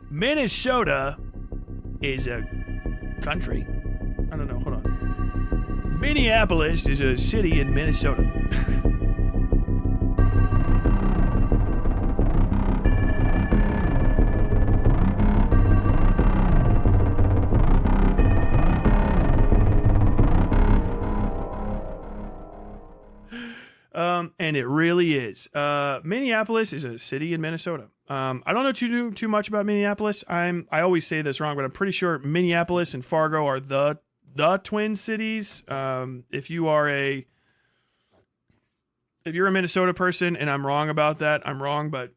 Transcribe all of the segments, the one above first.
Minnesota is a country. I don't know. Hold on. Minneapolis is a city in Minnesota. And it really is. Minneapolis is a city in Minnesota. I don't know too much about Minneapolis. I always say this wrong, but I'm pretty sure Minneapolis and Fargo are the twin cities. If you're a Minnesota person and I'm wrong about that, I'm wrong. But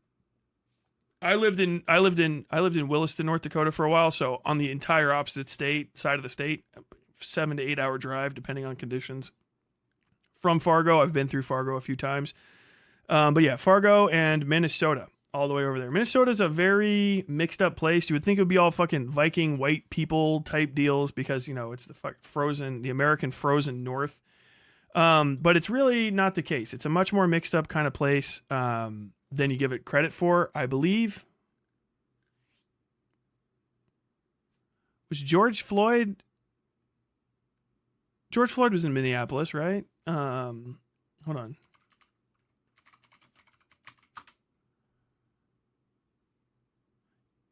I lived in Williston, North Dakota for a while, so on the entire opposite side of the state, 7 to 8 hour drive depending on conditions. From Fargo, I've been through Fargo a few times. But yeah, Fargo and Minnesota, all the way over there. Minnesota's a very mixed up place. You would think it would be all fucking Viking white people type deals because, you know, it's the American frozen north. But it's really not the case. It's a much more mixed up kind of place than you give it credit for, I believe. Was George Floyd was in Minneapolis, right? Hold on.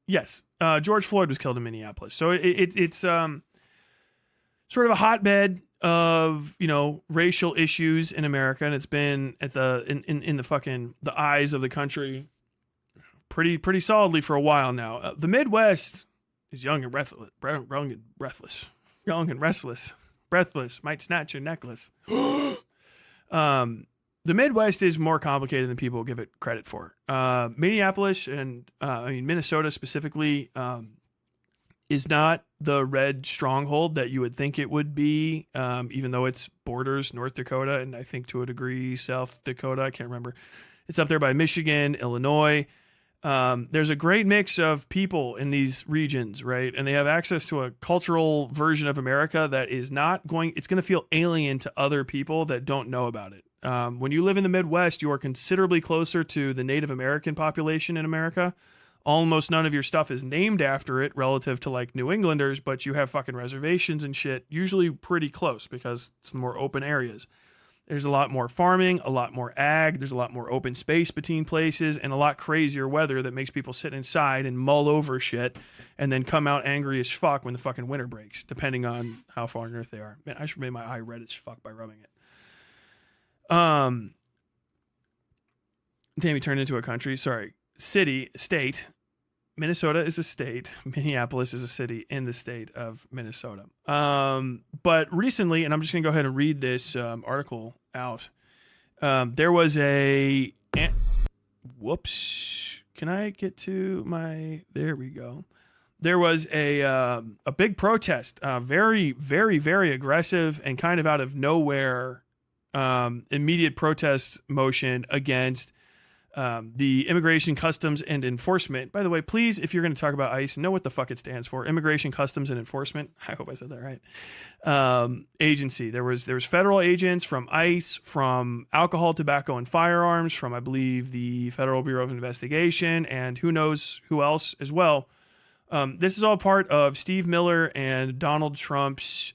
Yes, George Floyd was killed in Minneapolis. So it's sort of a hotbed of, you know, racial issues in America, and it's been at in the eyes of the country pretty solidly for a while now. The Midwest is young and breathless, might snatch your necklace. The Midwest is more complicated than people give it credit for. Minneapolis and Minnesota specifically is not the red stronghold that you would think it would be, even though it's borders North Dakota and I think to a degree South Dakota. I can't remember. It's up there by Michigan, Illinois. There's a great mix of people in these regions, right? And they have access to a cultural version of America that is it's going to feel alien to other people that don't know about it. When you live in the Midwest, you are considerably closer to the Native American population in America. Almost none of your stuff is named after it relative to like New Englanders, but you have fucking reservations and shit, usually pretty close because it's more open areas. There's a lot more farming, a lot more ag, there's a lot more open space between places, and a lot crazier weather that makes people sit inside and mull over shit and then come out angry as fuck when the fucking winter breaks, depending on how far north they are. Man, I should make my eye red as fuck by rubbing it. Damn, he turned into a country. Sorry. State. Minnesota is a state. Minneapolis is a city in the state of Minnesota. But recently, and I'm just going to go ahead and read this article out. There was whoops. Can I get to there we go. There was a big protest, very, very, very aggressive and kind of out of nowhere immediate protest motion against the Immigration, Customs, and Enforcement. By the way, please, if you're going to talk about ICE, know what the fuck it stands for. Immigration, Customs, and Enforcement. I hope I said that right. Agency. There was federal agents from ICE, from Alcohol, Tobacco, and Firearms, from, I believe, the Federal Bureau of Investigation, and who knows who else as well. This is all part of Steve Miller and Donald Trump's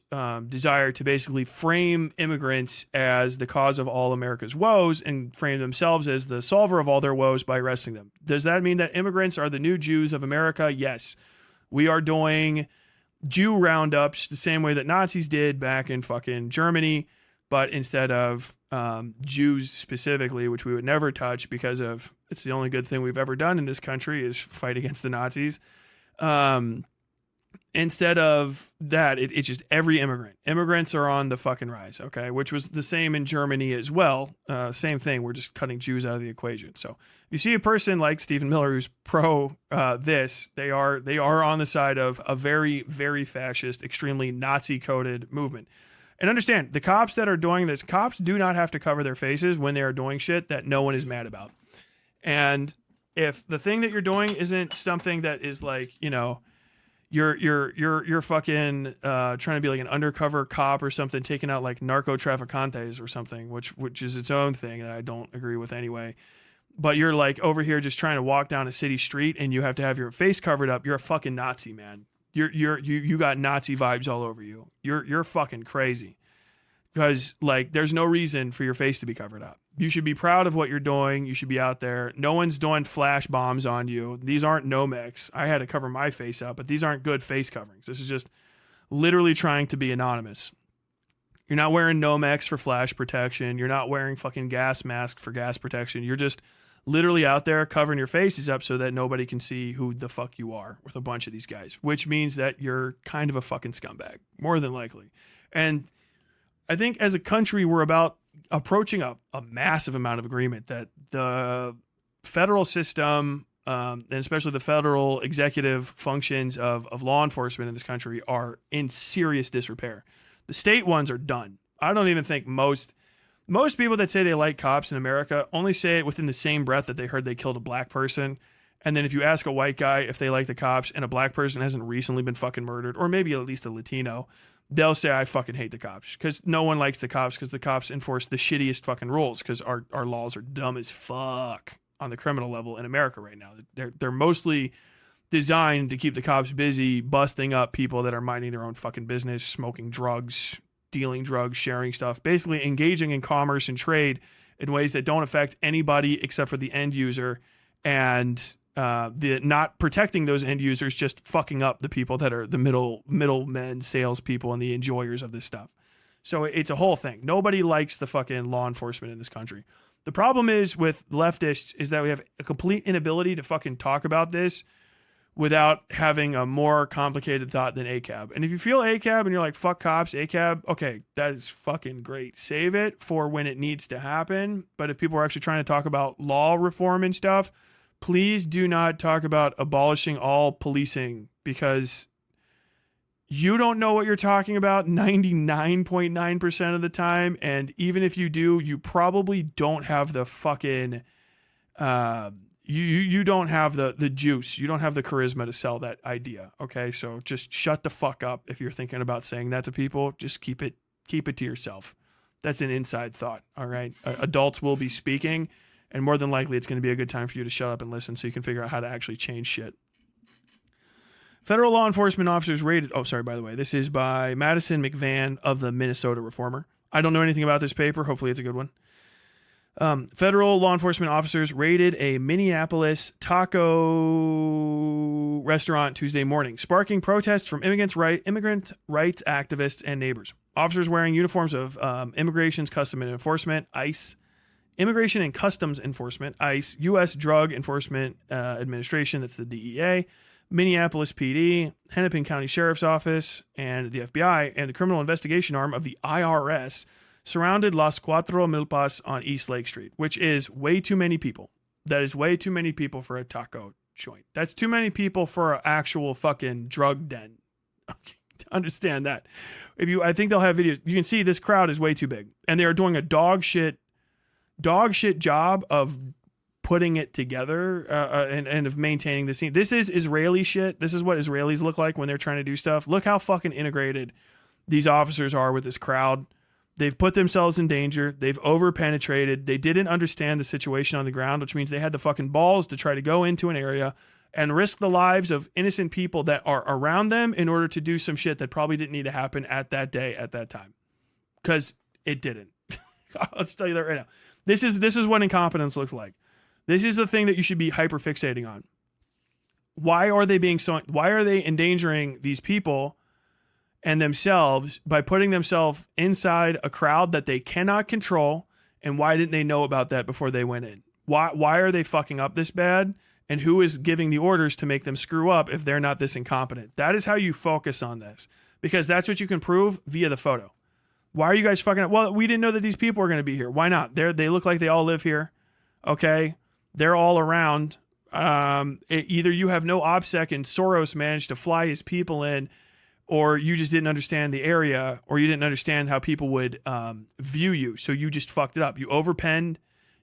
desire to basically frame immigrants as the cause of all America's woes and frame themselves as the solver of all their woes by arresting them. Does that mean that immigrants are the new Jews of America? Yes. We are doing Jew roundups the same way that Nazis did back in fucking Germany, but instead of Jews specifically, which we would never touch because it's the only good thing we've ever done in this country is fight against the Nazis. Instead of that, it's just every immigrant. Immigrants are on the fucking rise, okay? Which was the same in Germany as well. Same thing. We're just cutting Jews out of the equation. So if you see a person like Stephen Miller who's pro this, they are on the side of a very, very fascist, extremely Nazi-coded movement. And understand, the cops that are doing this, cops do not have to cover their faces when they are doing shit that no one is mad about. And if the thing that you're doing isn't something that is like, you know, you're fucking trying to be like an undercover cop or something, taking out like narco traficantes or something, which is its own thing that I don't agree with anyway. but you're like over here just trying to walk down a city street and you have to have your face covered up, you're a fucking Nazi, man. You got Nazi vibes all over you. You're fucking crazy. Because like there's no reason for your face to be covered up. You should be proud of what you're doing. You should be out there. No one's doing flash bombs on you. These aren't Nomex. I had to cover my face up, but these aren't good face coverings. This is just literally trying to be anonymous. You're not wearing Nomex for flash protection. You're not wearing fucking gas mask for gas protection. You're just literally out there covering your faces up so that nobody can see who the fuck you are with a bunch of these guys, which means that you're kind of a fucking scumbag, more than likely. And I think as a country, we're about approaching a massive amount of agreement that the federal system, and especially the federal executive functions of law enforcement in this country are in serious disrepair. The state ones are done. I don't even think most people that say they like cops in America only say it within the same breath that they heard they killed a black person. And then if you ask a white guy if they like the cops and a black person hasn't recently been fucking murdered, or maybe at least a Latino, they'll say, I fucking hate the cops. Because no one likes the cops because the cops enforce the shittiest fucking rules because our laws are dumb as fuck on the criminal level in America right now. They're mostly designed to keep the cops busy busting up people that are minding their own fucking business, smoking drugs, dealing drugs, sharing stuff, basically engaging in commerce and trade in ways that don't affect anybody except for the end user, and the not protecting those end users, just fucking up the people that are the middlemen, salespeople, and the enjoyers of this stuff. So it's a whole thing. Nobody likes the fucking law enforcement in this country. The problem is with leftists is that we have a complete inability to fucking talk about this without having a more complicated thought than ACAB. And if you feel ACAB and you're like, fuck cops, ACAB, okay, that is fucking great. Save it for when it needs to happen. But if people are actually trying to talk about law reform and stuff, please do not talk about abolishing all policing, because you don't know what you're talking about 99.9% of the time. And even if you do, you probably don't have the fucking... You don't have the juice. You don't have the charisma to sell that idea. Okay, so just shut the fuck up if you're thinking about saying that to people. Just keep it to yourself. That's an inside thought. All right, adults will be speaking, and more than likely, it's going to be a good time for you to shut up and listen, so you can figure out how to actually change shit. Federal law enforcement officers raided. Oh, sorry. By the way, this is by Madison McVan of the Minnesota Reformer. I don't know anything about this paper. Hopefully, it's a good one. Federal law enforcement officers raided a Minneapolis taco restaurant Tuesday morning, sparking protests from immigrant rights activists and neighbors. Officers wearing uniforms of Immigration and Customs Enforcement, ICE, Immigration and Customs Enforcement, ICE, U.S. Drug Enforcement Administration, that's the DEA, Minneapolis PD, Hennepin County Sheriff's Office, and the FBI, and the criminal investigation arm of the IRS surrounded Las Cuatro Milpas on East Lake Street, which is way too many people. That is way too many people for a taco joint. That's too many people for an actual fucking drug den. Okay, understand that. I think they'll have videos. You can see this crowd is way too big, and they are doing a dog shit job of putting it together and of maintaining the scene. This is Israeli shit. This is what Israelis look like when they're trying to do stuff. Look how fucking integrated these officers are with this crowd. They've put themselves in danger. They've over-penetrated. They didn't understand the situation on the ground, which means they had the fucking balls to try to go into an area and risk the lives of innocent people that are around them in order to do some shit that probably didn't need to happen at that day, at that time. Because it didn't. I'll just tell you that right now. This is what incompetence looks like. This is the thing that you should be hyper-fixating on. Why are they endangering these people and themselves by putting themselves inside a crowd that they cannot control? And why didn't they know about that before they went in? Why are they fucking up this bad? And who is giving the orders to make them screw up if they're not this incompetent? That is how you focus on this, because that's what you can prove via the photo. Why are you guys fucking up? Well, we didn't know that these people were going to be here. Why not? They look like they all live here. Okay. They're all around. Either you have no OPSEC and Soros managed to fly his people in, or you just didn't understand the area, or you didn't understand how people would view you. So you just fucked it up. You overpenned.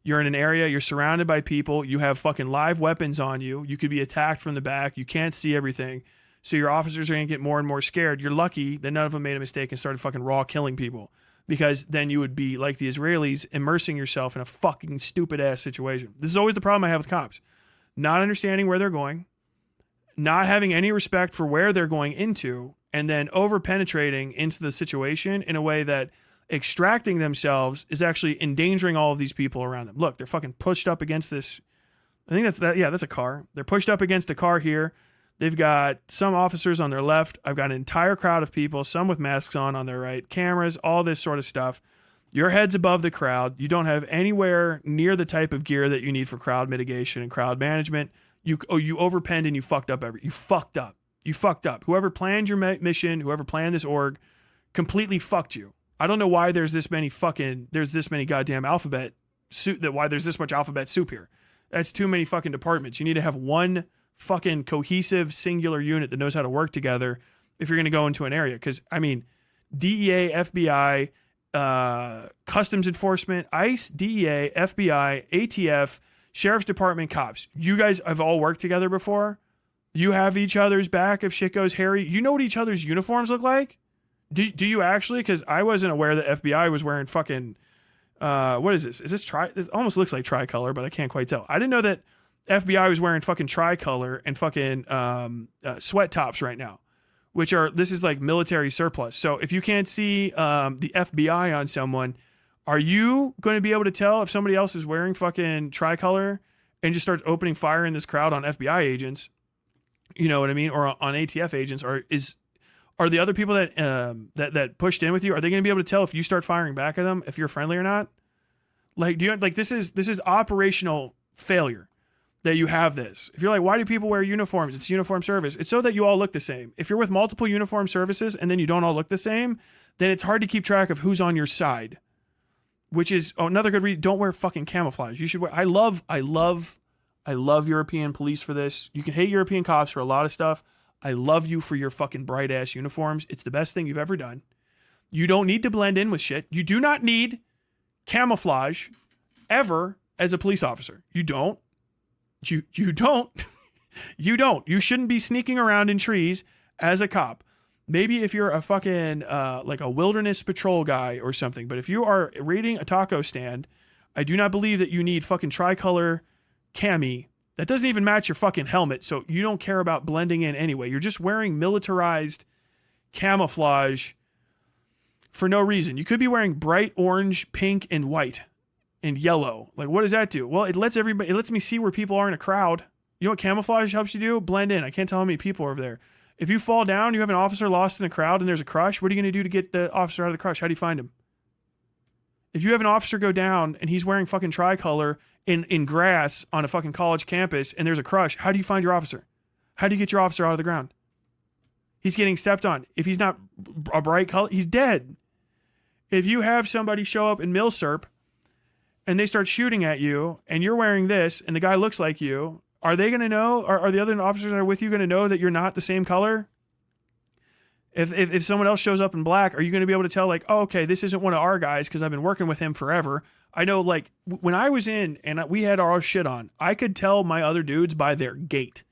You're in an area. You're surrounded by people. You have fucking live weapons on you. You could be attacked from the back. You can't see everything. So your officers are going to get more and more scared. You're lucky that none of them made a mistake and started fucking raw killing people. because then you would be like the Israelis, immersing yourself in a fucking stupid ass situation. This is always the problem I have with cops. Not understanding where they're going, not having any respect for where they're going into, and then over penetrating into the situation in a way that extracting themselves is actually endangering all of these people around them. Look, they're fucking pushed up against this. I think that's a car. They're pushed up against a car here. They've got some officers on their left. I've got an entire crowd of people, some with masks on their right, cameras, all this sort of stuff. Your head's above the crowd. You don't have anywhere near the type of gear that you need for crowd mitigation and crowd management. You overpenned and you fucked up You fucked up. You fucked up. Whoever planned your mission, whoever planned this org, completely fucked you. I don't know why there's this many goddamn alphabet soup, why there's this much alphabet soup here. That's too many fucking departments. You need to have one fucking cohesive singular unit that knows how to work together if you're going to go into an area. Because, I mean, DEA, FBI, Customs Enforcement, ICE, DEA, FBI, ATF, Sheriff's Department, cops. You guys have all worked together before. You have each other's back if shit goes hairy. You know what each other's uniforms look like? Do you actually? Because I wasn't aware that FBI was wearing fucking... what is this? Is this It almost looks like tricolor, but I can't quite tell. I didn't know that FBI was wearing fucking tricolor and fucking sweat tops right now, this is like military surplus. So if you can't see the FBI on someone, are you going to be able to tell if somebody else is wearing fucking tricolor and just starts opening fire in this crowd on FBI agents? You know what I mean? Or on ATF agents? Are the other people that pushed in with you, are they going to be able to tell if you start firing back at them if you're friendly or not? Like, this is operational failure that you have this. If you're like, why do people wear uniforms? It's uniform service. It's so that you all look the same. If you're with multiple uniform services and then you don't all look the same, then it's hard to keep track of who's on your side. Which is another good reason. Don't wear fucking camouflage. You should wear. I love European police for this. You can hate European cops for a lot of stuff. I love you for your fucking bright ass uniforms. It's the best thing you've ever done. You don't need to blend in with shit. You do not need camouflage ever as a police officer. You don't. You don't. You don't. You shouldn't be sneaking around in trees as a cop. Maybe if you're a fucking like a wilderness patrol guy or something. But if you are raiding a taco stand, I do not believe that you need fucking tricolor cami. That doesn't even match your fucking helmet, so you don't care about blending in anyway. You're just wearing militarized camouflage for no reason. You could be wearing bright orange, pink, and white, and yellow. Like, what does that do? Well, it lets me see where people are in a crowd. You know what camouflage helps you do? Blend in. I can't tell how many people are over there. If you fall down, you have an officer lost in a crowd, and there's a crush, what are you going to do to get the officer out of the crush? How do you find him? If you have an officer go down, and he's wearing fucking tricolor in grass on a fucking college campus and there's a crush, how do you find your officer? How do you get your officer out of the ground? He's getting stepped on. If he's not a bright color, he's dead. If you have somebody show up in Milsurp and they start shooting at you and you're wearing this and the guy looks like you, are they going to know? Are the other officers that are with you going to know that you're not the same color? If someone else shows up in black, are you going to be able to tell, like, oh, okay, this isn't one of our guys because I've been working with him forever? I know, like, when I was in and we had our shit on, I could tell my other dudes by their gait.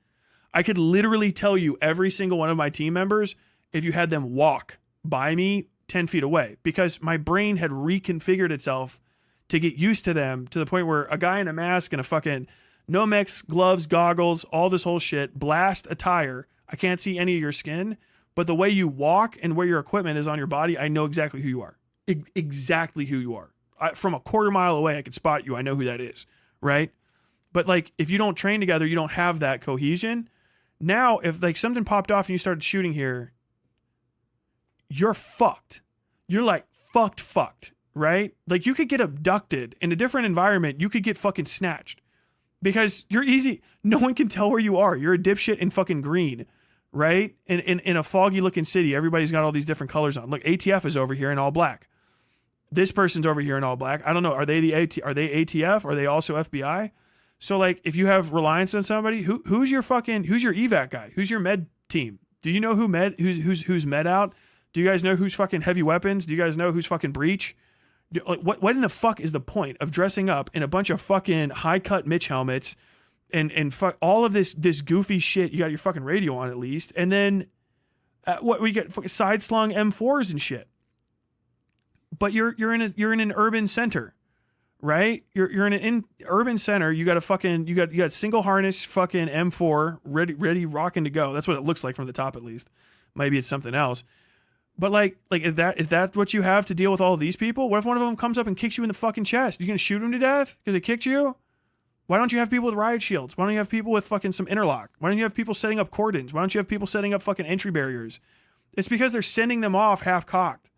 I could literally tell you every single one of my team members if you had them walk by me 10 feet away, because my brain had reconfigured itself to get used to them, to the point where a guy in a mask and a fucking Nomex, gloves, goggles, all this whole shit, blast attire, I can't see any of your skin, but the way you walk and where your equipment is on your body, I know exactly who you are. Exactly who you are. From a quarter mile away, I could spot you. I know who that is, right? But like, if you don't train together, you don't have that cohesion. Now, if like something popped off and you started shooting here, you're fucked. You're like fucked, right? Like, you could get abducted in a different environment. You could get fucking snatched because you're easy. No one can tell where you are. You're a dipshit in fucking green, right? In a foggy looking city, everybody's got all these different colors on. Look, ATF is over here in all black. This person's over here in all black. I don't know. Are they ATF? Are they also FBI? So like, if you have reliance on somebody, who's your evac guy? Who's your med team? Do you know who's med out? Do you guys know who's fucking heavy weapons? Do you guys know who's fucking breach? Like, what in the fuck is the point of dressing up in a bunch of fucking high cut Mitch helmets and fuck all of this goofy shit? You got your fucking radio on at least, and then we get side slung M4s and shit. but you're in an urban center, right? You're in an urban center. You got you got single harness fucking M4 ready rocking to go. That's what it looks like from the top, at least. Maybe it's something else. But like is that what you have to deal with all of these people? What if one of them comes up and kicks you in the fucking chest? You gonna shoot him to death because they kicked you? Why don't you have people with riot shields? Why don't you have people with fucking some interlock? Why don't you have people setting up cordons? Why don't you have people setting up fucking entry barriers? It's because they're sending them off half-cocked.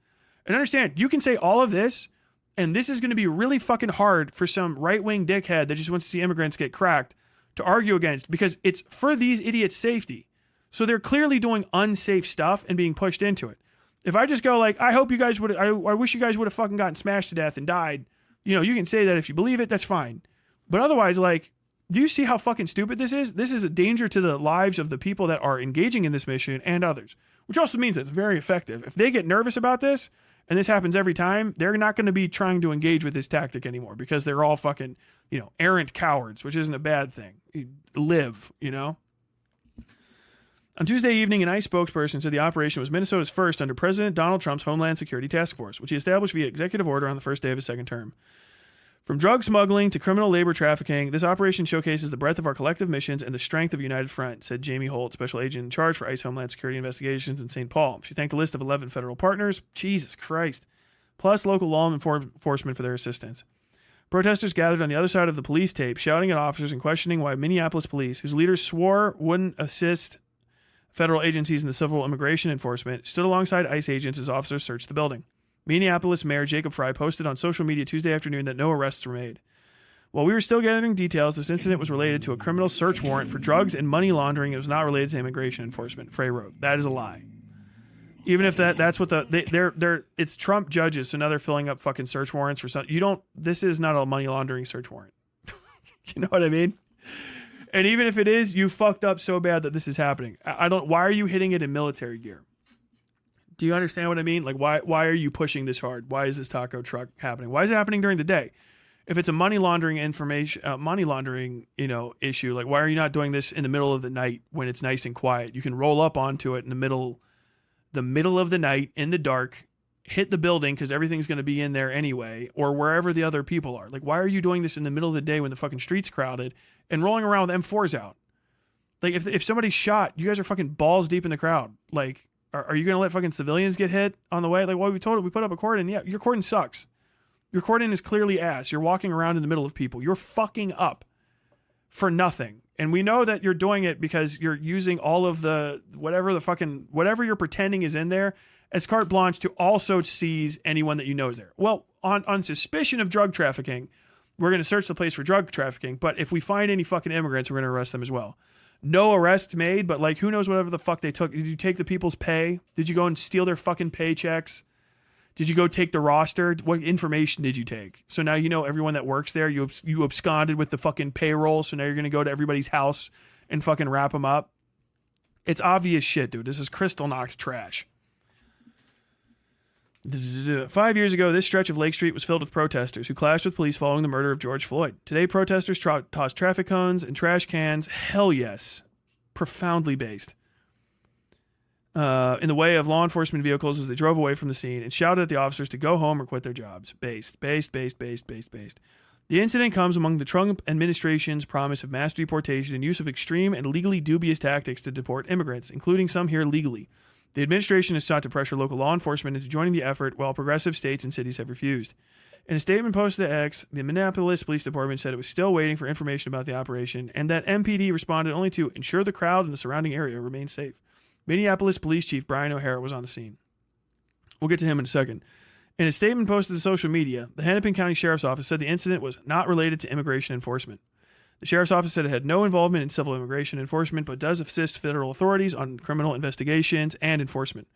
And understand, you can say all of this, and this is going to be really fucking hard for some right-wing dickhead that just wants to see immigrants get cracked to argue against, because it's for these idiots' safety. So they're clearly doing unsafe stuff and being pushed into it. If I just go like, I wish you guys would have fucking gotten smashed to death and died, you can say that if you believe it, that's fine. But otherwise, like, do you see how fucking stupid this is? This is a danger to the lives of the people that are engaging in this mission and others, which also means it's very effective. If they get nervous about this, and this happens every time, they're not going to be trying to engage with this tactic anymore because they're all fucking, errant cowards, which isn't a bad thing. Live. On Tuesday evening, an ICE spokesperson said the operation was Minnesota's first under President Donald Trump's Homeland Security Task Force, which he established via executive order on the first day of his second term. From drug smuggling to criminal labor trafficking, this operation showcases the breadth of our collective missions and the strength of United Front, said Jamie Holt, special agent in charge for ICE Homeland Security Investigations in St. Paul. She thanked a list of 11 federal partners, Jesus Christ, plus local law enforcement for their assistance. Protesters gathered on the other side of the police tape, shouting at officers and questioning why Minneapolis police, whose leaders swore wouldn't assist federal agencies in the civil immigration enforcement, stood alongside ICE agents as officers searched the building. Minneapolis Mayor Jacob Frey posted on social media Tuesday afternoon that no arrests were made. While we were still gathering details, this incident was related to a criminal search warrant for drugs and money laundering. It was not related to immigration enforcement, Frey wrote. That is a lie. Even if that's what it's Trump judges, so now they're filling up fucking search warrants for something. This is not a money laundering search warrant. You know what I mean? And even if it is, you fucked up so bad that this is happening. Why are you hitting it in military gear? Do you understand what I mean? Like, why are you pushing this hard? Why is this taco truck happening? Why is it happening during the day? If it's a money laundering issue, like, why are you not doing this in the middle of the night when it's nice and quiet? You can roll up onto it in the middle of the night in the dark, hit the building because everything's going to be in there anyway, or wherever the other people are. Like, why are you doing this in the middle of the day when the fucking street's crowded and rolling around with M4s out? Like, if somebody's shot, you guys are fucking balls deep in the crowd. Like, are you going to let fucking civilians get hit on the way? Like, well, we put up a cordon. Yeah, your cordon sucks. Your cordon is clearly ass. You're walking around in the middle of people. You're fucking up for nothing. And we know that you're doing it because you're using all of the whatever you're pretending is in there as carte blanche to also seize anyone that you know is there. Well, on suspicion of drug trafficking, we're going to search the place for drug trafficking. But if we find any fucking immigrants, we're going to arrest them as well. No arrests made, but like, who knows whatever the fuck they took. Did you take the people's pay? Did you go and steal their fucking paychecks? Did you go take the roster? What information did you take? So now you know everyone that works there. You absconded with the fucking payroll, so now you're going to go to everybody's house and fucking wrap them up. It's obvious shit, dude. This is crystal knocked trash. 5 years ago, this stretch of Lake Street was filled with protesters who clashed with police following the murder of George Floyd. Today, protesters tossed traffic cones and trash cans. Hell yes. Profoundly based. In the way of law enforcement vehicles as they drove away from the scene and shouted at the officers to go home or quit their jobs. Based. The incident comes among the Trump administration's promise of mass deportation and use of extreme and legally dubious tactics to deport immigrants, including some here legally. The administration has sought to pressure local law enforcement into joining the effort, while progressive states and cities have refused. In a statement posted to X, the Minneapolis Police Department said it was still waiting for information about the operation, and that MPD responded only to ensure the crowd and the surrounding area remain safe. Minneapolis Police Chief Brian O'Hara was on the scene. We'll get to him in a second. In a statement posted to social media, the Hennepin County Sheriff's Office said the incident was not related to immigration enforcement. The Sheriff's Office said it had no involvement in civil immigration enforcement, but does assist federal authorities on criminal investigations and enforcement.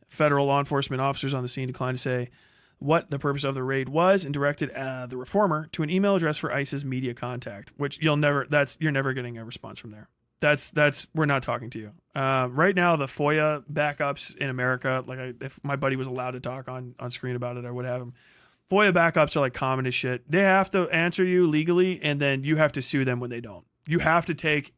Federal law enforcement officers on the scene declined to say what the purpose of the raid was and directed the reformer to an email address for ICE's media contact, which you're never getting a response from there. We're not talking to you. Right now, the FOIA backups in America, if my buddy was allowed to talk on screen about it, I would have him. FOIA backups are like common as shit. They have to answer you legally, and then you have to sue them when they don't. You have to take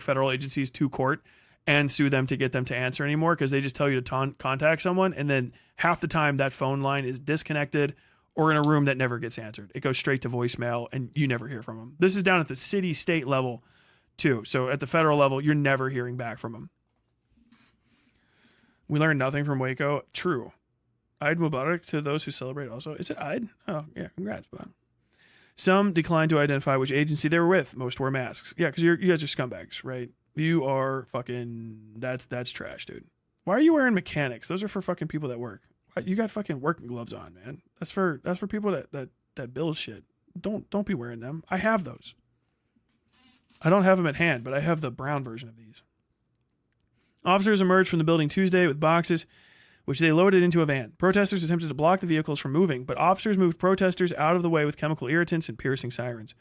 federal agencies to court and sue them to get them to answer anymore because they just tell you to contact someone, and then half the time that phone line is disconnected or in a room that never gets answered. It goes straight to voicemail, and you never hear from them. This is down at the city, state level, too. So at the federal level, you're never hearing back from them. We learned nothing from Waco. True. Eid Mubarak to those who celebrate also. Is it Eid? Oh, yeah. Congrats, bud. Some declined to identify which agency they were with. Most wore masks. Yeah, because you guys are scumbags, right? You are fucking... That's trash, dude. Why are you wearing mechanics? Those are for fucking people that work. You got fucking working gloves on, man. That's for people that build shit. Don't be wearing them. I have those. I don't have them at hand, but I have the brown version of these. Officers emerged from the building Tuesday with boxes, which they loaded into a van. Protesters attempted to block the vehicles from moving, but officers moved protesters out of the way with chemical irritants and piercing sirens.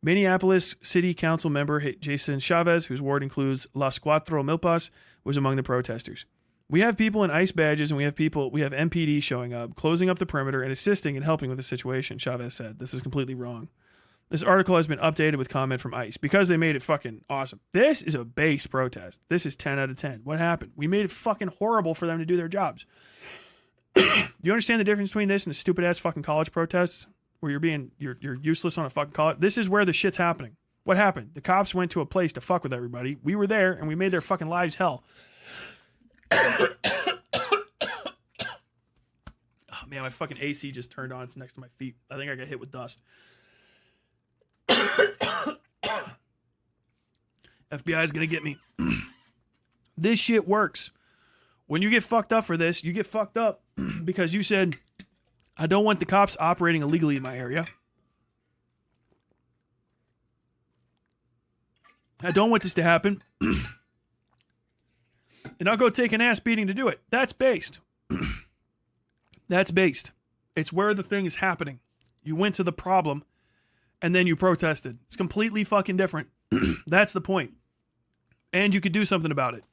Minneapolis City Council member Jason Chavez, whose ward includes Las Cuatro Milpas, was among the protesters. We have people in ICE badges and we have MPD showing up, closing up the perimeter and assisting and helping with the situation, Chavez said. This is completely wrong. This article has been updated with comment from ICE because they made it fucking awesome. This is a base protest. This is 10 out of 10. What happened? We made it fucking horrible for them to do their jobs. Do you understand the difference between this and the stupid ass fucking college protests where you're useless on a fucking college? This is where the shit's happening. What happened? The cops went to a place to fuck with everybody. We were there and we made their fucking lives hell. Oh man, my fucking AC just turned on. It's next to my feet. I think I got hit with dust. FBI is gonna get me. This shit works. When you get fucked up for this, you get fucked up because you said, I don't want the cops operating illegally in my area. I don't want this to happen. And I'll go take an ass beating to do it. That's based. That's based. It's where the thing is happening. You went to the problem and then you protested. It's completely fucking different. That's the point. And you could do something about it.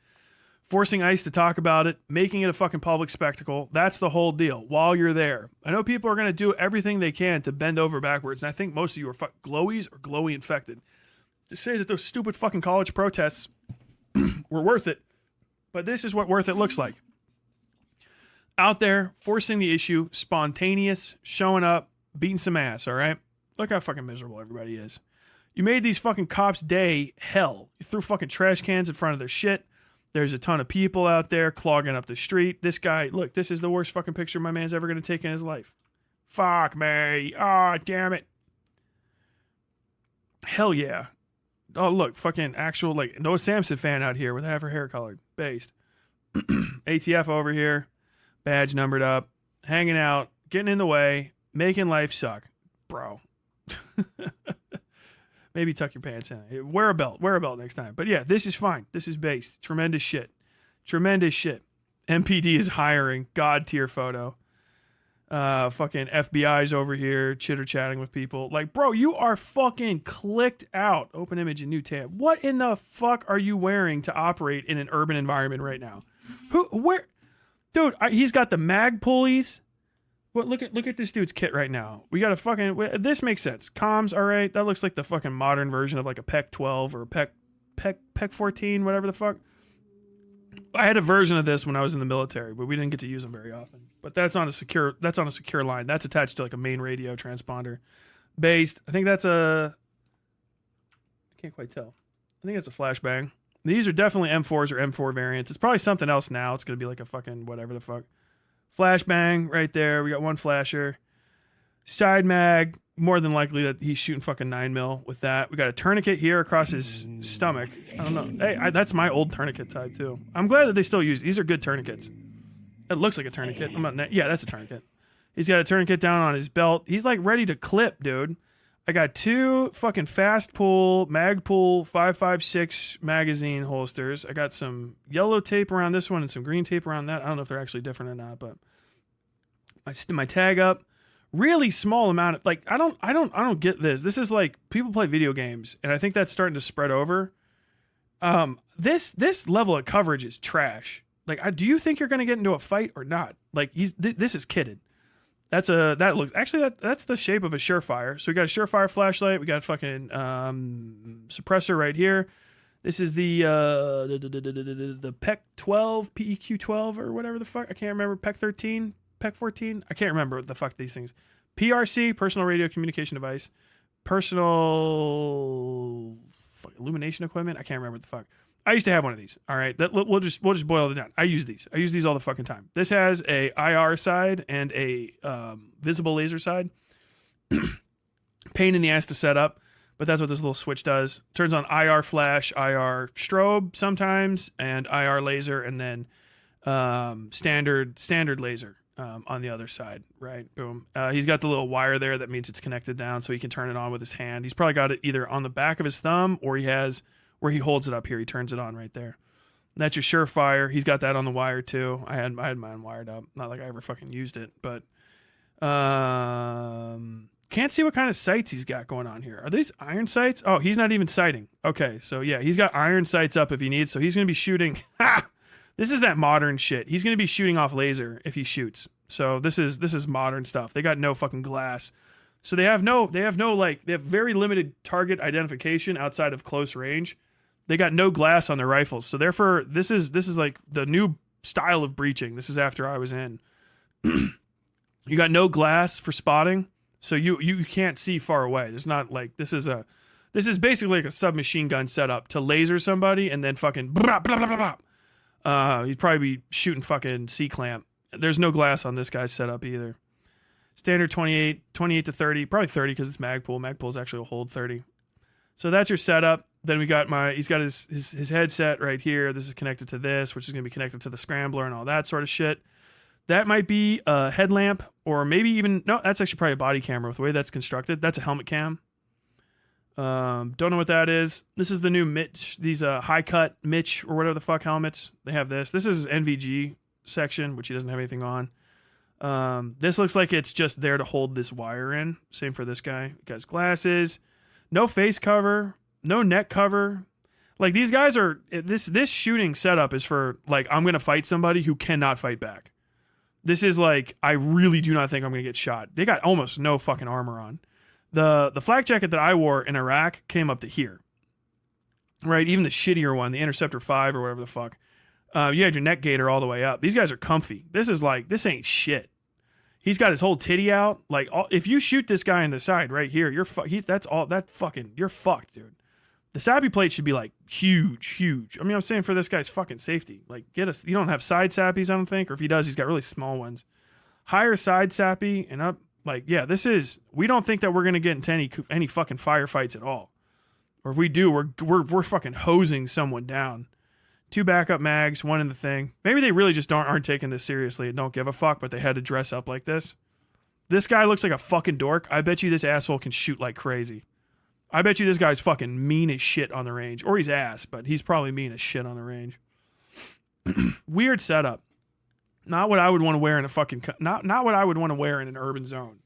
Forcing ICE to talk about it, making it a fucking public spectacle. That's the whole deal while you're there. I know people are going to do everything they can to bend over backwards. And I think most of you are glowies or glowy infected. To say that those stupid fucking college protests were worth it. But this is what worth it looks like. Out there, forcing the issue, spontaneous, showing up, beating some ass, all right? Look how fucking miserable everybody is. You made these fucking cops' day hell. You threw fucking trash cans in front of their shit. There's a ton of people out there clogging up the street. This guy, look, this is the worst fucking picture my man's ever going to take in his life. Fuck me. Oh, damn it. Hell yeah. Oh, look, fucking actual, like, Noah Samson fan out here with half her hair colored. Based. ATF over here. Badge numbered up. Hanging out. Getting in the way. Making life suck. Bro. Maybe tuck your pants in. Wear a belt. Wear a belt next time. But yeah, this is fine. This is based. Tremendous shit. Tremendous shit. MPD is hiring. God tier photo. Fucking FBI's over here chitter-chatting with people. Like, bro, you are fucking clicked out. Open image and new tab. What in the fuck are you wearing to operate in an urban environment right now? Where? Dude, he's got the mag pulleys. What? Look at this dude's kit right now. We got a fucking... This makes sense. Comms, all right. That looks like the fucking modern version of like a PEC 12 or a PEC 14, whatever the fuck. I had a version of this when I was in the military, but we didn't get to use them very often. But that's on a secure line. That's attached to like a main radio transponder. Based. I think that's I can't quite tell. I think it's a flashbang. These are definitely M4s or M4 variants. It's probably something else now. It's going to be like a fucking whatever the fuck. Flashbang right there. We got one flasher. Side mag. More than likely that he's shooting fucking 9mm with that. We got a tourniquet here across his stomach. I don't know. Hey, that's my old tourniquet type too. I'm glad that they still use these. Are good tourniquets. It looks like a tourniquet. Yeah, that's a tourniquet. He's got a tourniquet down on his belt. He's like ready to clip, dude. I got two fucking fast pull, mag pull 5.56 magazine holsters. I got some yellow tape around this one and some green tape around that. I don't know if they're actually different or not, but my tag up. Really small amount of, like, I don't get this. This is like people play video games, and I think that's starting to spread over. This level of coverage is trash. Like, do you think you're going to get into a fight or not? Like, this is kitted. That's the shape of a Surefire. So we got a Surefire flashlight. We got a fucking suppressor right here. This is the PEC 12, PEQ 12 or whatever the fuck. I can't remember. PEC 13, PEC 14. I can't remember what the fuck these things. PRC, personal radio communication device. Personal illumination equipment. I can't remember what the fuck. I used to have one of these. All right, we'll just boil it down. I use these all the fucking time. This has a IR side and a visible laser side. Pain in the ass to set up, but that's what this little switch does. Turns on IR flash, IR strobe sometimes, and IR laser, and then standard laser on the other side. Right, boom. He's got the little wire there. That means it's connected down, so he can turn it on with his hand. He's probably got it either on the back of his thumb, or he has where he holds it up here. He turns it on right there. That's your Surefire. He's got that on the wire too. I had mine wired up. Not like I ever fucking used it, but can't see what kind of sights he's got going on here. Are these iron sights? Oh, he's not even sighting. Okay, so yeah, he's got iron sights up if he needs. So he's going to be shooting. This is that modern shit. He's going to be shooting off laser if he shoots. So this is modern stuff. They got no fucking glass. So they have very limited target identification outside of close range. They got no glass on their rifles. So therefore, this is like the new style of breaching. This is after I was in. You got no glass for spotting. So you can't see far away. There's not like this is basically like a submachine gun setup to laser somebody and then fucking blah, blah, blah, blah, blah. He'd probably be shooting fucking C-clamp. There's no glass on this guy's setup either. Standard 28 to 30, probably 30 because it's Magpul. Magpul's actually will hold 30. So that's your setup. Then he's got his headset right here. This is connected to this, which is going to be connected to the scrambler and all that sort of shit. That might be a headlamp or maybe even, no, that's actually probably a body camera with the way that's constructed. That's a helmet cam. Don't know what that is. This is the new Mitch, these high cut Mitch or whatever the fuck helmets. They have this. This is NVG section, which he doesn't have anything on. This looks like it's just there to hold this wire in. Same for this guy. Guy's glasses. No face cover. No neck cover. Like these guys are, this shooting setup is for like, I'm going to fight somebody who cannot fight back. This is like, I really do not think I'm going to get shot. They got almost no fucking armor on. The flak jacket that I wore in Iraq came up to here. Right? Even the shittier one, the Interceptor 5 or whatever the fuck. You had your neck gaiter all the way up. These guys are comfy. This is like, this ain't shit. He's got his whole titty out. Like, if you shoot this guy in the side right here, you're fucked, dude. The sappy plate should be like huge. I mean, I'm saying for this guy's fucking safety. Like, you don't have side sappies, I don't think, or if he does, he's got really small ones. Higher side sappy and up, like, yeah, we don't think that we're gonna get into any fucking firefights at all. Or if we do, we're fucking hosing someone down. 2 backup mags, 1 in the thing. Maybe they really just aren't taking this seriously and don't give a fuck, but they had to dress up like this. This guy looks like a fucking dork. I bet you this asshole can shoot like crazy. I bet you this guy's fucking mean as shit on the range. Or he's ass, but he's probably mean as shit on the range. Weird setup. Not what I would want to wear in a fucking... Not what I would want to wear in an urban zone.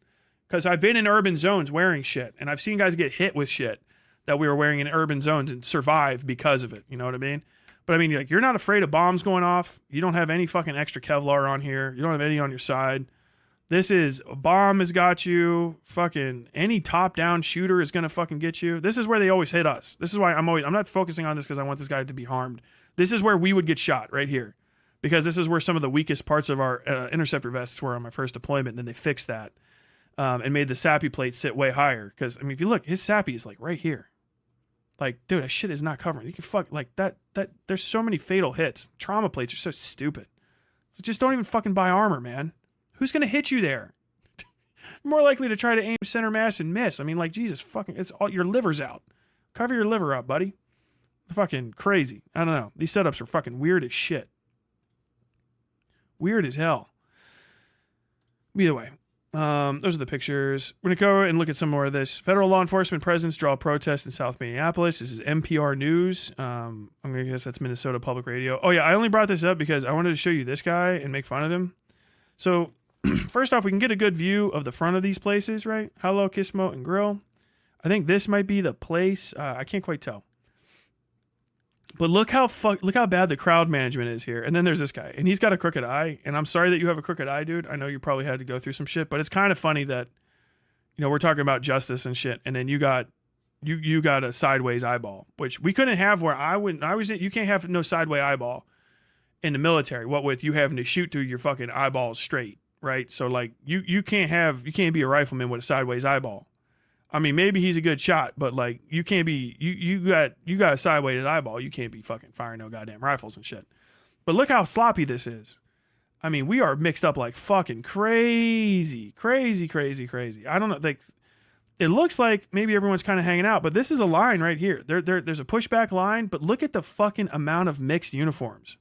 Because I've been in urban zones wearing shit, and I've seen guys get hit with shit that we were wearing in urban zones and survive because of it. You know what I mean? But I mean, like, you're not afraid of bombs going off. You don't have any fucking extra Kevlar on here. You don't have any on your side. This is, a bomb has got you. Fucking any top-down shooter is going to fucking get you. This is where they always hit us. This is why I'm not focusing on this because I want this guy to be harmed. This is where we would get shot, right here. Because this is where some of the weakest parts of our interceptor vests were on my first deployment, and then they fixed that. And made the sappy plate sit way higher. Because, I mean, if you look, his sappy is like right here. Like, dude, that shit is not covering. You can fuck, like, that, there's so many fatal hits. Trauma plates are so stupid. So just don't even fucking buy armor, man. Who's going to hit you there? You're more likely to try to aim center mass and miss. I mean, like, Jesus, fucking, it's all, your liver's out. Cover your liver up, buddy. Fucking crazy. I don't know. These setups are fucking weird as shit. Weird as hell. Either way. Those are the pictures. We're going to go and look at some more of this. Federal law enforcement presence draw protests in South Minneapolis. This is NPR News. I'm going to guess that's Minnesota Public Radio. Oh, yeah, I only brought this up because I wanted to show you this guy and make fun of him. So, first off, we can get a good view of the front of these places, right? Hello, Kismo and Grill. I think this might be the place. I can't quite tell. But look how bad the crowd management is here. And then there's this guy, and he's got a crooked eye. And I'm sorry that you have a crooked eye, dude. I know you probably had to go through some shit, but it's kind of funny that, you know, we're talking about justice and shit, and then you got you got a sideways eyeball, which we couldn't have where I was in. You can't have no sideways eyeball in the military. What with you having to shoot through your fucking eyeballs straight, right? So like you can't be a rifleman with a sideways eyeball. I mean, maybe he's a good shot, but like you can't be you got a sideways eyeball. You can't be fucking firing no goddamn rifles and shit. But look how sloppy this is. I mean, we are mixed up like fucking crazy. I don't know. Like, it looks like maybe everyone's kind of hanging out, but this is a line right here. There's a pushback line, but look at the fucking amount of mixed uniforms.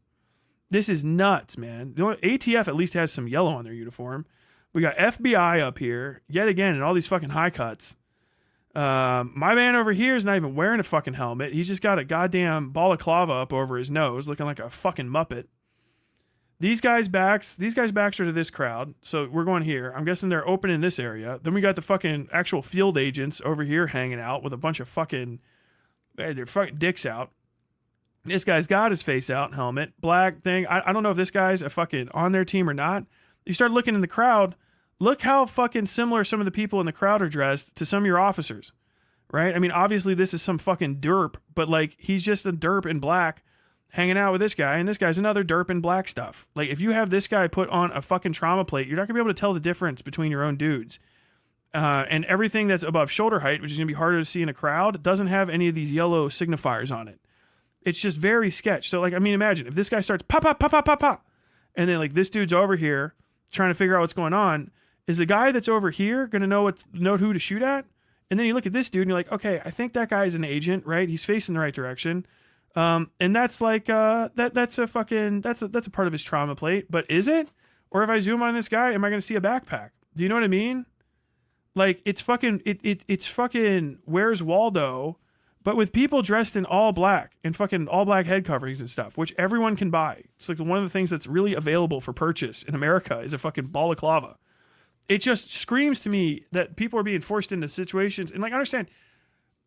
This is nuts, man. The ATF at least has some yellow on their uniform. We got FBI up here yet again, and all these fucking high cuts. My man over here is not even wearing a fucking helmet. He's just got a goddamn balaclava up over his nose, looking like a fucking Muppet. These guys' backs are to this crowd. So we're going here. I'm guessing they're open in this area. Then we got the fucking actual field agents over here hanging out with a bunch of fucking, their fucking dicks out. This guy's got his face out, helmet, black thing. I don't know if this guy's a fucking on their team or not. You start looking in the crowd. Look how fucking similar some of the people in the crowd are dressed to some of your officers, right? I mean, obviously this is some fucking derp, but like he's just a derp in black hanging out with this guy, and this guy's another derp in black stuff. Like, if you have this guy put on a fucking trauma plate, you're not gonna be able to tell the difference between your own dudes. And everything that's above shoulder height, which is gonna be harder to see in a crowd, doesn't have any of these yellow signifiers on it. It's just very sketch. So, like, I mean, imagine if this guy starts pop, pop, pop, pop, pop, pop, and then like this dude's over here trying to figure out what's going on. Is the guy that's over here gonna know who to shoot at? And then you look at this dude and you're like, okay, I think that guy's an agent, right? He's facing the right direction. And that's like that's a part of his trauma plate, but is it? Or if I zoom on this guy, am I going to see a backpack? Do you know what I mean? Like, it's fucking it's fucking Where's Waldo, but with people dressed in all black and fucking all black head coverings and stuff, which everyone can buy. It's like one of the things that's really available for purchase in America is a fucking balaclava. It just screams to me that people are being forced into situations, and like, I understand,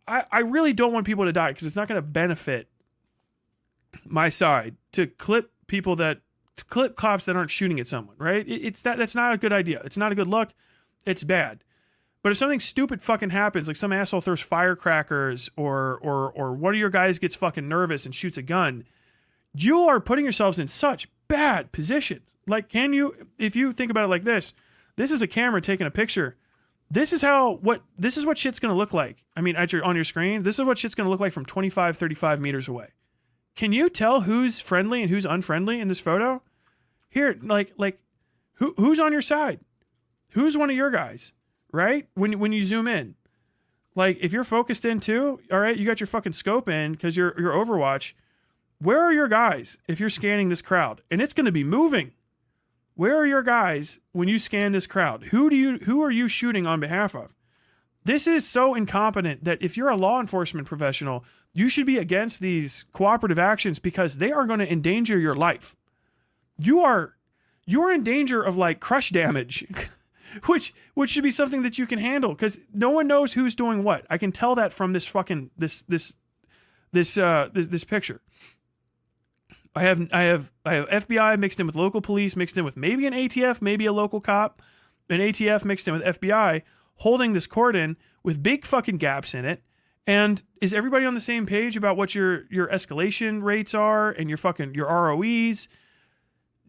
I really don't want people to die because it's not going to benefit my side to clip cops that aren't shooting at someone, right? That's not a good idea. It's not a good look. It's bad. But if something stupid fucking happens, like some asshole throws firecrackers or one of your guys gets fucking nervous and shoots a gun, you are putting yourselves in such bad positions. Like, if you think about it like this is a camera taking a picture. This is what shit's going to look like. I mean, on your screen, this is what shit's going to look like from 25, 35 meters away. Can you tell who's friendly and who's unfriendly in this photo? Here, like who's on your side? Who's one of your guys? Right? When you zoom in, like if you're focused in too, all right, you got your fucking scope in because you're Overwatch. Where are your guys if you're scanning this crowd? And it's going to be moving. Where are your guys when you scan this crowd? Who are you shooting on behalf of? This is so incompetent that if you're a law enforcement professional, you should be against these cooperative actions because they are going to endanger your life. You're in danger of like crush damage, which should be something that you can handle because no one knows who's doing what. I can tell that from this fucking this picture. I have FBI mixed in with local police, mixed in with maybe an ATF, maybe a local cop, an ATF mixed in with FBI, holding this cordon with big fucking gaps in it. And is everybody on the same page about what your escalation rates are and your ROEs?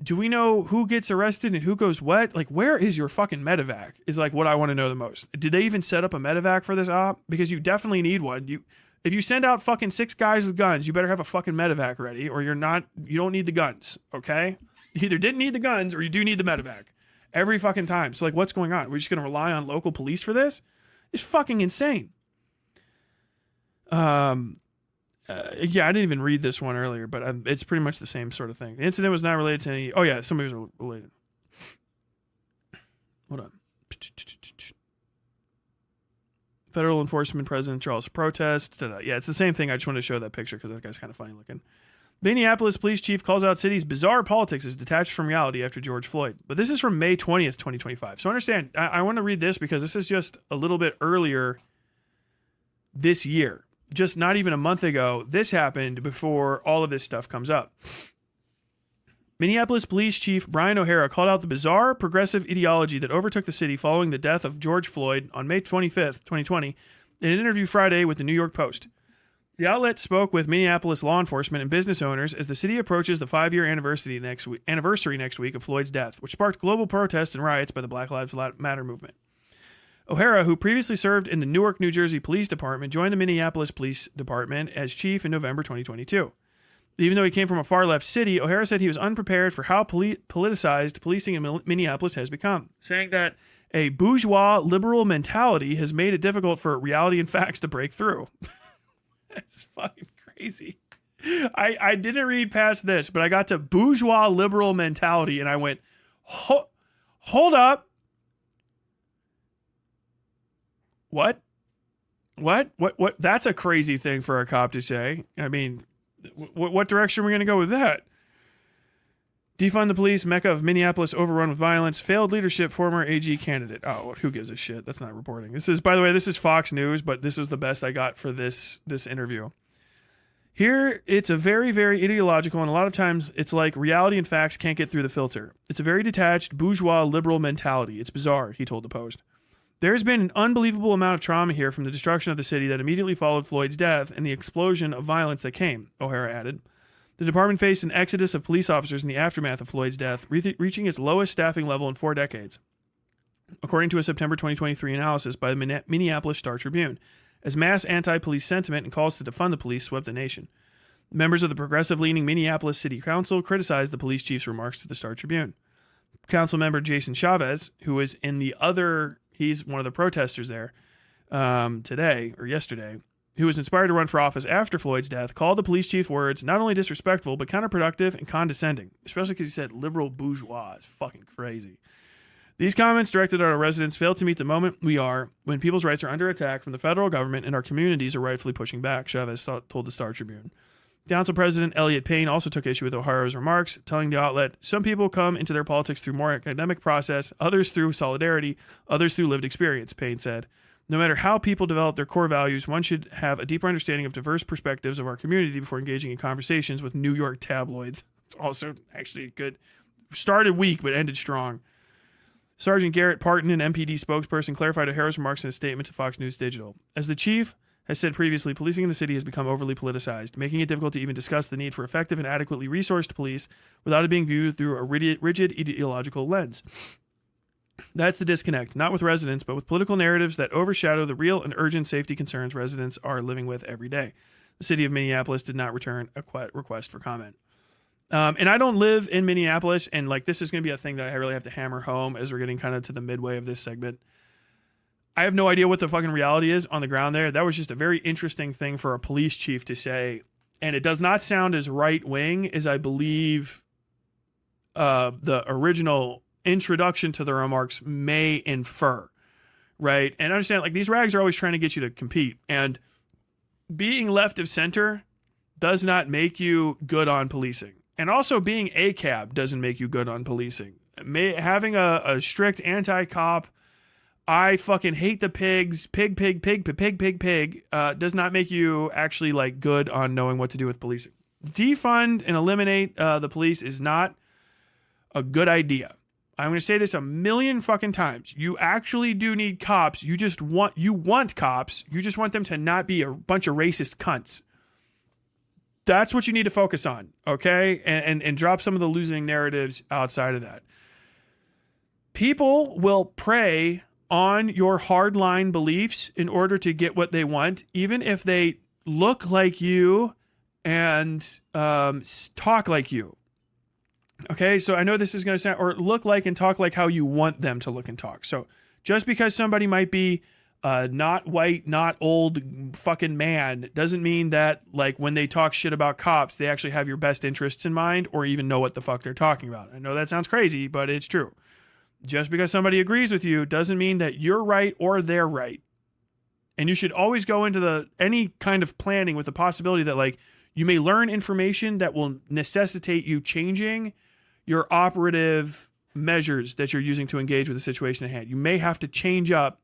Do we know who gets arrested and who goes what? Like, where is your fucking medevac is like what I want to know the most. Did they even set up a medevac for this op? Because you definitely need one. If you send out fucking 6 guys with guns, you better have a fucking medevac ready or you don't need the guns, okay? You either didn't need the guns or you do need the medevac. Every fucking time. So like, what's going on? We're just going to rely on local police for this? It's fucking insane. Yeah, I didn't even read this one earlier, but it's pretty much the same sort of thing. The incident was not related to any... Oh yeah, somebody was related. Hold on. Federal enforcement President Charles protest. Yeah, it's the same thing. I just wanted to show that picture because that guy's kind of funny looking. Minneapolis police chief calls out city's bizarre politics as detached from reality after George Floyd. But this is from May 20th, 2025. So understand, I want to read this because this is just a little bit earlier this year. Just not even a month ago, this happened before all of this stuff comes up. Minneapolis Police Chief Brian O'Hara called out the bizarre progressive ideology that overtook the city following the death of George Floyd on May 25th, 2020, In an interview Friday with the New York Post, the outlet spoke with Minneapolis law enforcement and business owners as the city approaches the 5-year anniversary next week of Floyd's death, which sparked global protests and riots by the Black Lives Matter movement. O'Hara, who previously served in the Newark, New Jersey Police Department, joined the Minneapolis Police Department as chief in November 2022. Even though he came from a far-left city, O'Hara said he was unprepared for how politicized policing in Minneapolis has become, saying that a bourgeois liberal mentality has made it difficult for reality and facts to break through. That's fucking crazy. I didn't read past this, but I got to bourgeois liberal mentality and I went, hold up. What? That's a crazy thing for a cop to say. I mean, what direction are we going to go with that? Defund the police, mecca of Minneapolis overrun with violence, failed leadership, former AG candidate. Oh, who gives a shit? That's not reporting. This is, by the way, this is Fox News, but this is the best I got for this interview. Here, it's a very, very ideological, and a lot of times it's like reality and facts can't get through the filter. It's a very detached, bourgeois, liberal mentality. It's bizarre, he told the Post. There's been an unbelievable amount of trauma here from the destruction of the city that immediately followed Floyd's death and the explosion of violence that came, O'Hara added. The department faced an exodus of police officers in the aftermath of Floyd's death, reaching its lowest staffing level in 4 decades, according to a September 2023 analysis by the Minneapolis Star-Tribune, as mass anti-police sentiment and calls to defund the police swept the nation. Members of the progressive-leaning Minneapolis City Council criticized the police chief's remarks to the Star-Tribune. Council member Jason Chavez, who is in the other... He's one of the protesters there today or yesterday, who was inspired to run for office after Floyd's death, called the police chief words not only disrespectful, but counterproductive and condescending, especially because he said liberal bourgeois. It's fucking crazy. These comments directed at our residents fail to meet the moment we are when people's rights are under attack from the federal government and our communities are rightfully pushing back, Chavez told the Star-Tribune. Council President Elliot Payne also took issue with O'Hara's remarks, telling the outlet, some people come into their politics through more academic process, others through solidarity, others through lived experience, Payne said. No matter how people develop their core values, one should have a deeper understanding of diverse perspectives of our community before engaging in conversations with New York tabloids. It's also actually good. Started weak, but ended strong. Sergeant Garrett Parton, an MPD spokesperson, clarified O'Hara's remarks in a statement to Fox News Digital. As the chief has said previously, policing in the city has become overly politicized, making it difficult to even discuss the need for effective and adequately resourced police without it being viewed through a rigid ideological lens. That's the disconnect, not with residents, but with political narratives that overshadow the real and urgent safety concerns residents are living with every day. The city of Minneapolis did not return a request for comment. And I don't live in Minneapolis, and like this is going to be a thing that I really have to hammer home as we're getting kind of to the midway of this segment. I have no idea what the fucking reality is on the ground there. That was just a very interesting thing for a police chief to say. And it does not sound as right-wing as I believe the original introduction to the remarks may infer, right? And understand, like, these rags are always trying to get you to compete. And being left of center does not make you good on policing. And also being a cab doesn't make you good on policing. Having a strict anti-cop, I fucking hate the pigs, pig, does not make you actually like good on knowing what to do with policing. Defund and eliminate the police is not a good idea. I'm going to say this a million fucking times. You actually do need cops. You want cops. You just want them to not be a bunch of racist cunts. That's what you need to focus on, okay? And drop some of the losing narratives outside of that. People will prey on your hardline beliefs in order to get what they want, even if they look like you and talk like you. Okay, so I know this is going to sound, or look like and talk like how you want them to look and talk. So just because somebody might be not white, not old fucking man, doesn't mean that like when they talk shit about cops, they actually have your best interests in mind or even know what the fuck they're talking about. I know that sounds crazy, but it's true. Just because somebody agrees with you doesn't mean that you're right or they're right. And you should always go into any kind of planning with the possibility that like you may learn information that will necessitate you changing your operative measures that you're using to engage with the situation at hand. You may have to change up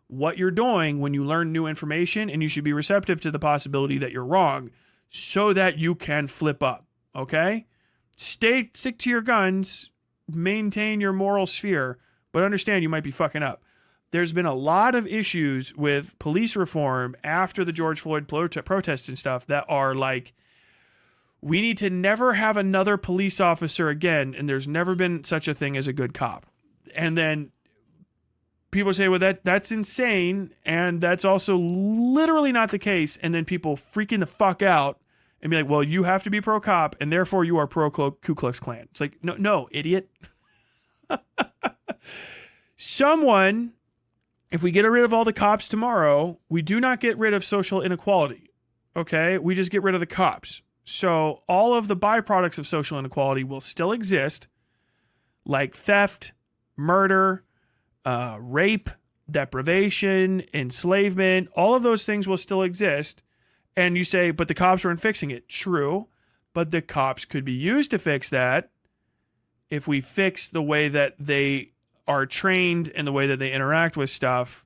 what you're doing when you learn new information, and you should be receptive to the possibility that you're wrong so that you can flip up, okay? Stick to your guns, maintain your moral sphere, but understand you might be fucking up. there's been a lot of issues with police reform after the George Floyd protests and stuff that are like, we need to never have another police officer again, and there's never been such a thing as a good cop. And then people say, well, that's insane, and that's also literally not the case. And then people freaking the fuck out and be like, well, you have to be pro-cop, and therefore you are pro-Ku Klux Klan. It's like, no, idiot. Someone, if we get rid of all the cops tomorrow, we do not get rid of social inequality, okay? We just get rid of the cops. So all of the byproducts of social inequality will still exist, like theft, murder, rape, deprivation, enslavement. All of those things will still exist. And you say, but the cops aren't fixing it. True, but the cops could be used to fix that if we fix the way that they are trained and the way that they interact with stuff.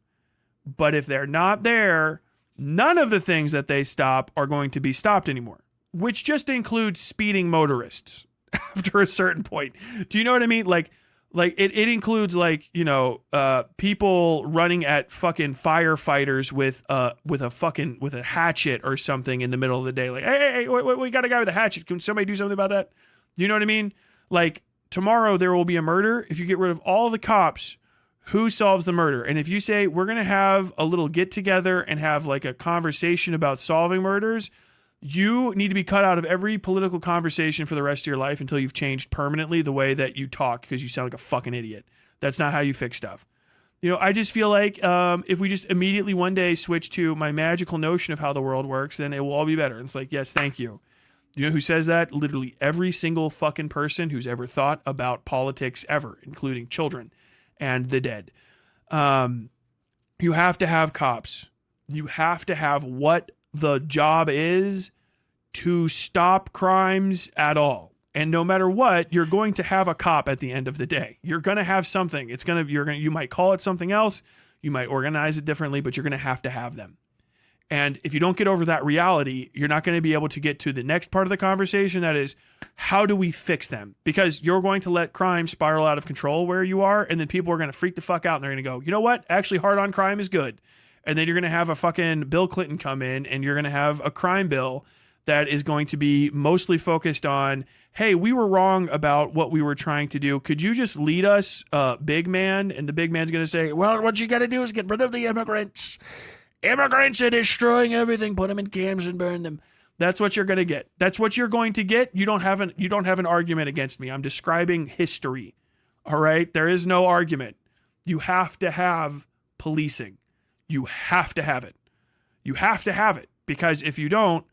But if they're not there, none of the things that they stop are going to be stopped anymore, which just includes speeding motorists after a certain point. Do you know what I mean? Like it includes people running at fucking firefighters with a hatchet or something in the middle of the day. Like, hey, wait, we got a guy with a hatchet. Can somebody do something about that? Do you know what I mean? Like, tomorrow there will be a murder. If you get rid of all the cops, who solves the murder? And if you say we're going to have a little get together and have like a conversation about solving murders, you need to be cut out of every political conversation for the rest of your life until you've changed permanently the way that you talk, because you sound like a fucking idiot. That's not how you fix stuff. I just feel like if we just immediately one day switch to my magical notion of how the world works, then it will all be better. And it's like, yes, thank you. You know who says that? Literally every single fucking person who's ever thought about politics ever, including children and the dead. You have to have cops. You have to have what the job is to stop crimes at all. And no matter what, you're going to have a cop at the end of the day. You're going to have something. You might call it something else. You might organize it differently, but you're going to have them. And if you don't get over that reality, you're not going to be able to get to the next part of the conversation. That is, how do we fix them? Because you're going to let crime spiral out of control where you are. And then people are going to freak the fuck out and they're going to go, you know what? Actually, hard on crime is good. And then you're going to have a fucking Bill Clinton come in and you're going to have a crime bill that is going to be mostly focused on, hey, we were wrong about what we were trying to do. Could you just lead us, big man? And the big man's going to say, well, what you got to do is get rid of the immigrants. Immigrants are destroying everything. Put them in camps and burn them. That's what you're going to get. That's what you're going to get. You don't have an argument against me. I'm describing history. All right? There is no argument. You have to have policing. You have to have it. You have to have it, because if you don't,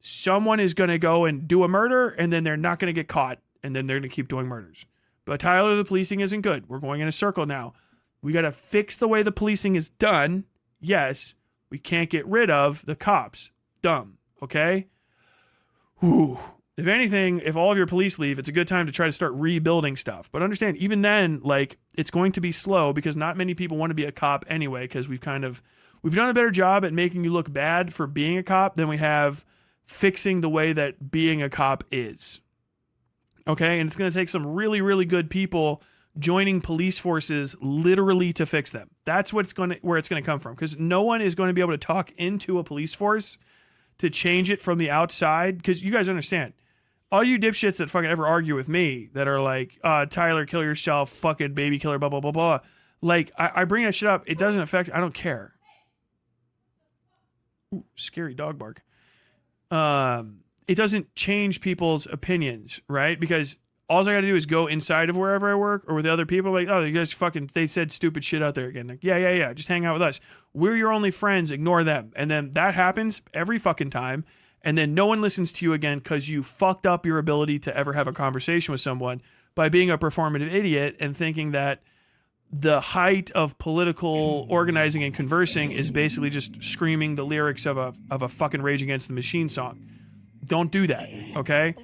someone is going to go and do a murder and then they're not going to get caught and then they're going to keep doing murders. But Tyler, the policing isn't good. We're going in a circle now. We got to fix the way the policing is done. Yes, we can't get rid of the cops. Dumb. Okay? Whew. If anything, if all of your police leave, it's a good time to try to start rebuilding stuff. But understand, even then, like, it's going to be slow because not many people want to be a cop anyway, because we've done a better job at making you look bad for being a cop than we have fixing the way that being a cop is. Okay? And it's going to take some really, really good people joining police forces literally to fix them. That's where it's going to come from, because no one is going to be able to talk into a police force to change it from the outside. Because you guys understand, all you dipshits that fucking ever argue with me that are like, Tyler, kill yourself, fucking baby killer, blah, blah, blah, blah. Like, I bring that shit up. It doesn't affect, I don't care. Ooh, scary dog bark. It doesn't change people's opinions, right? Because all I got to do is go inside of wherever I work or with the other people. Like, oh, you guys they said stupid shit out there again. Like, yeah. Just hang out with us. We're your only friends. Ignore them. And then that happens every fucking time. And then no one listens to you again because you fucked up your ability to ever have a conversation with someone by being a performative idiot and thinking that the height of political organizing and conversing is basically just screaming the lyrics of a fucking Rage Against the Machine song. Don't do that, okay?